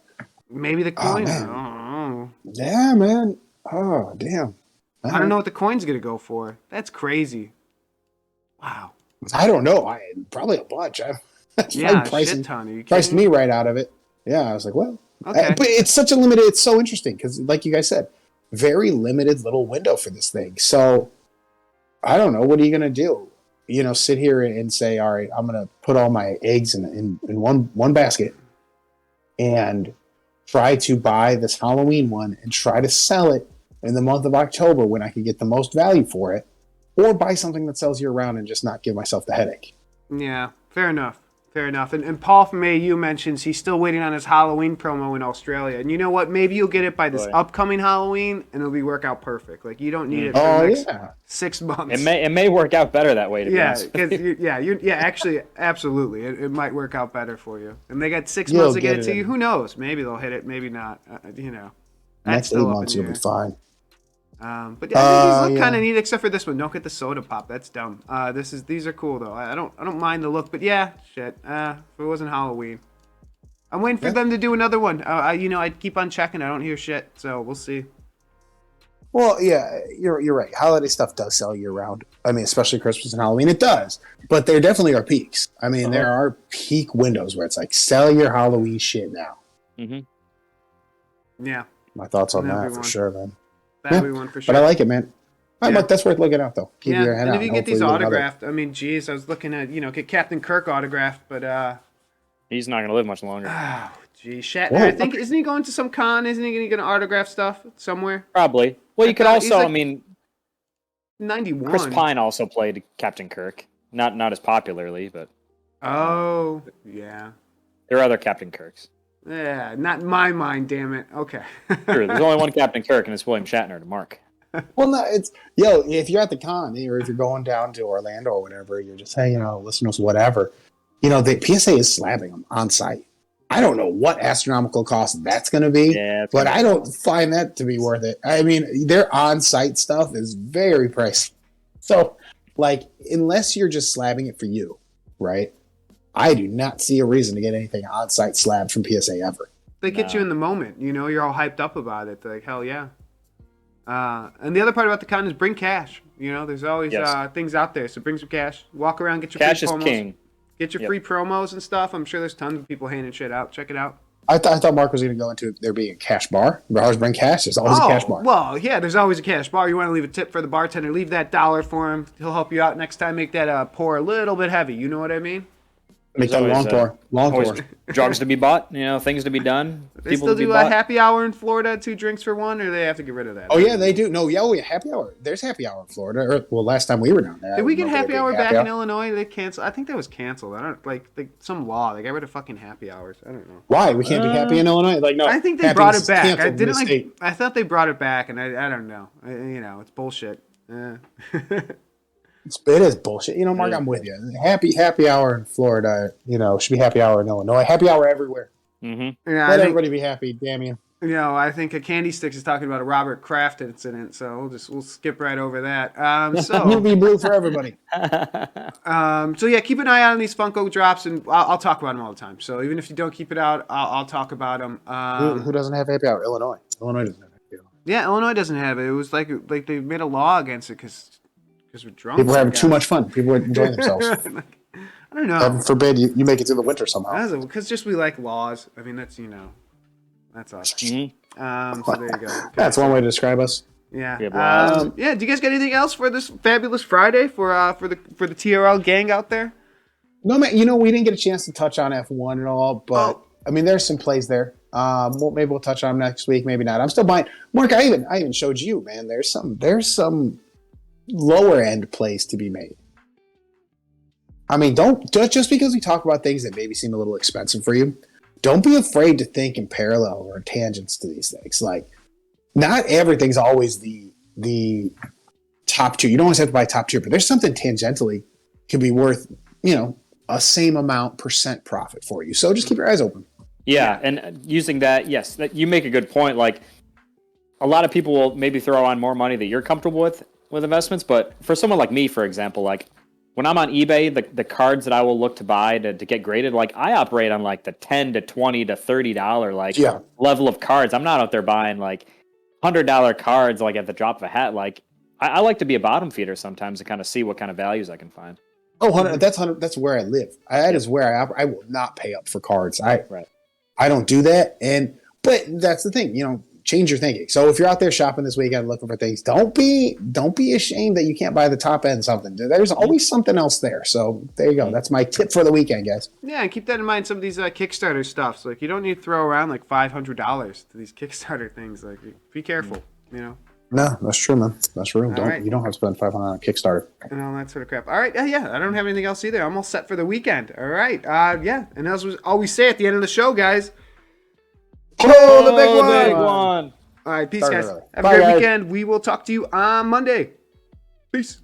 Maybe the coin. man. I don't know. yeah, man. Oh, damn. I don't know what the coin's gonna go for. That's crazy. Wow. I don't know. Probably a bunch. That's Yeah, probably a shit ton. Are you priced kidding me right out of it. Yeah, I was like, well, Okay. but it's such a limited. It's so interesting because, like you guys said, very limited little window for this thing. So I don't know. What are you gonna do? Sit here and say, all right, I'm gonna put all my eggs in one basket and try to buy this Halloween one and try to sell it in the month of October when I can get the most value for it, or buy something that sells year round and just not give myself the headache. Yeah, fair enough. Fair enough. And Paul from AU mentions he's still waiting on his Halloween promo in Australia. And you know what? Maybe you'll get it by this upcoming Halloween, and it'll work out perfect. Like, you don't need it for the next 6 months. It may work out better that way, to be honest. Actually, absolutely. It might work out better for you. And they got 6 months to get it to you. Who knows? Maybe they'll hit it, maybe not. Next 8 months, you'll be fine. But yeah, these look kind of neat, except for this one. Don't get the soda pop. That's dumb. These are cool though. I don't mind the look, but yeah, shit. If it wasn't Halloween, I'm waiting for them to do another one. I keep on checking. I don't hear shit, so we'll see. Well, yeah, you're right. Holiday stuff does sell year round. I mean, especially Christmas and Halloween, it does. But there definitely are peaks. I mean, there are peak windows where it's like, sell your Halloween shit now. Mm-hmm. Yeah. My thoughts on that for sure, man. That'd be one for sure. But I like it, man. All right, Look, that's worth looking at, though. Keep your head and out. if you get these autographed, I mean, geez, I was looking at, get Captain Kirk autographed, but he's not going to live much longer. Oh, geez, Shatner. I think, isn't he going to some con? Isn't he going to autograph stuff somewhere? Probably. Well, you could also, I mean, 91. Chris Pine also played Captain Kirk. Not as popularly, but. Oh, yeah. There are other Captain Kirks. Yeah, not in my mind, damn it. Okay. Sure, there's only one Captain Kirk, and it's William Shatner to Mark. Well, no, if you're at the con, or if you're going down to Orlando or whatever, you're just hanging out, listening to whatever, the PSA is slabbing them on site. I don't know what astronomical cost that's going to be, but I don't find that to be worth it. I mean, their on-site stuff is very pricey. So, unless you're just slabbing it for you, right? I do not see a reason to get anything on-site slabbed from PSA ever. They get you in the moment. You're all hyped up about it. They're like, hell yeah. And the other part about the con is bring cash. There's always things out there. So bring some cash. Walk around, get your cash free promos. Cash is king. Get your free promos and stuff. I'm sure there's tons of people handing shit out. Check it out. I thought Mark was going to go into there being a cash bar. You always bring cash. There's always a cash bar. Well, yeah, there's always a cash bar. You want to leave a tip for the bartender. Leave that $1 for him. He'll help you out next time. Make that pour a little bit heavy. You know what I mean? Make that long pour. Long pour. Drugs to be bought, things to be done. They still do a happy hour in Florida, 2 drinks for one, or they have to get rid of that? Oh, yeah, they do. No, happy hour. There's happy hour in Florida. Last time we were down there. Did we get happy hour back in Illinois? They canceled. I think that was canceled. I don't some law. They got rid of fucking happy hours. I don't know. Why? We can't be happy in Illinois? No. I think they brought it back. I thought they brought it back, and I don't know. It's bullshit. It is bullshit. Mark, I'm with you. Happy hour in Florida, should be happy hour in Illinois. Happy hour everywhere. Mm-hmm. Yeah, Let everybody be happy, damn you. I think a Candy Sticks is talking about a Robert Kraft incident, so we'll skip right over that. You'll be blue for everybody. So yeah, keep an eye out on these Funko drops, and I'll talk about them all the time. So even if you don't keep it out, I'll talk about them. Who doesn't have happy hour? Illinois. Illinois doesn't have happy hour. Yeah, Illinois doesn't have it. It was like they made a law against it because we're drunk. People were having too much fun. People were enjoying themselves. I don't know. Heaven forbid you make it through the winter somehow. Because just we like laws. I mean, that's us. Mm-hmm. So there you go. That's one way to describe us. Yeah. Do you guys got anything else for this fabulous Friday for the TRL gang out there? No, man. We didn't get a chance to touch on F1 and all, but I mean, there's some plays there. Maybe we'll touch on them next week. Maybe not. I'm still buying. Mark, I even showed you, man. There's some lower end plays to be made. I mean, don't just because we talk about things that maybe seem a little expensive for you, don't be afraid to think in parallel or tangents to these things. Like, not everything's always the top tier. You don't always have to buy top tier, but there's something tangentially can be worth, a same amount % profit for you. So just keep your eyes open. Yeah, and using that, yes, that you make a good point. Like, a lot of people will maybe throw on more money that you're comfortable with investments, but for someone like me, for example, like when I'm on eBay, the cards that I will look to buy to get graded, like I operate on like the $10 to $20 to $30 level of cards. I'm not out there buying like $100 cards like at the drop of a hat. Like I like to be a bottom feeder sometimes to kind of see what kind of values I can find. Oh, 100, that's where I live. That is where I will not pay up for cards. I don't do that. But that's the thing, change your thinking. So if you're out there shopping this weekend looking for things, don't be ashamed that you can't buy the top end something. There's always something else there. So there you go. That's my tip for the weekend, guys. Yeah, and keep that in mind. Some of these Kickstarter stuffs, like you don't need to throw around like $500 to these Kickstarter things. Like, be careful, No, that's true, man. That's true. You don't have to spend $500 on Kickstarter and all that sort of crap. All right, yeah, I don't have anything else either. I'm all set for the weekend. All right, yeah, and as we always say at the end of the show, guys. Oh, the big one! All right, peace, guys. Have a great weekend. We will talk to you on Monday. Peace.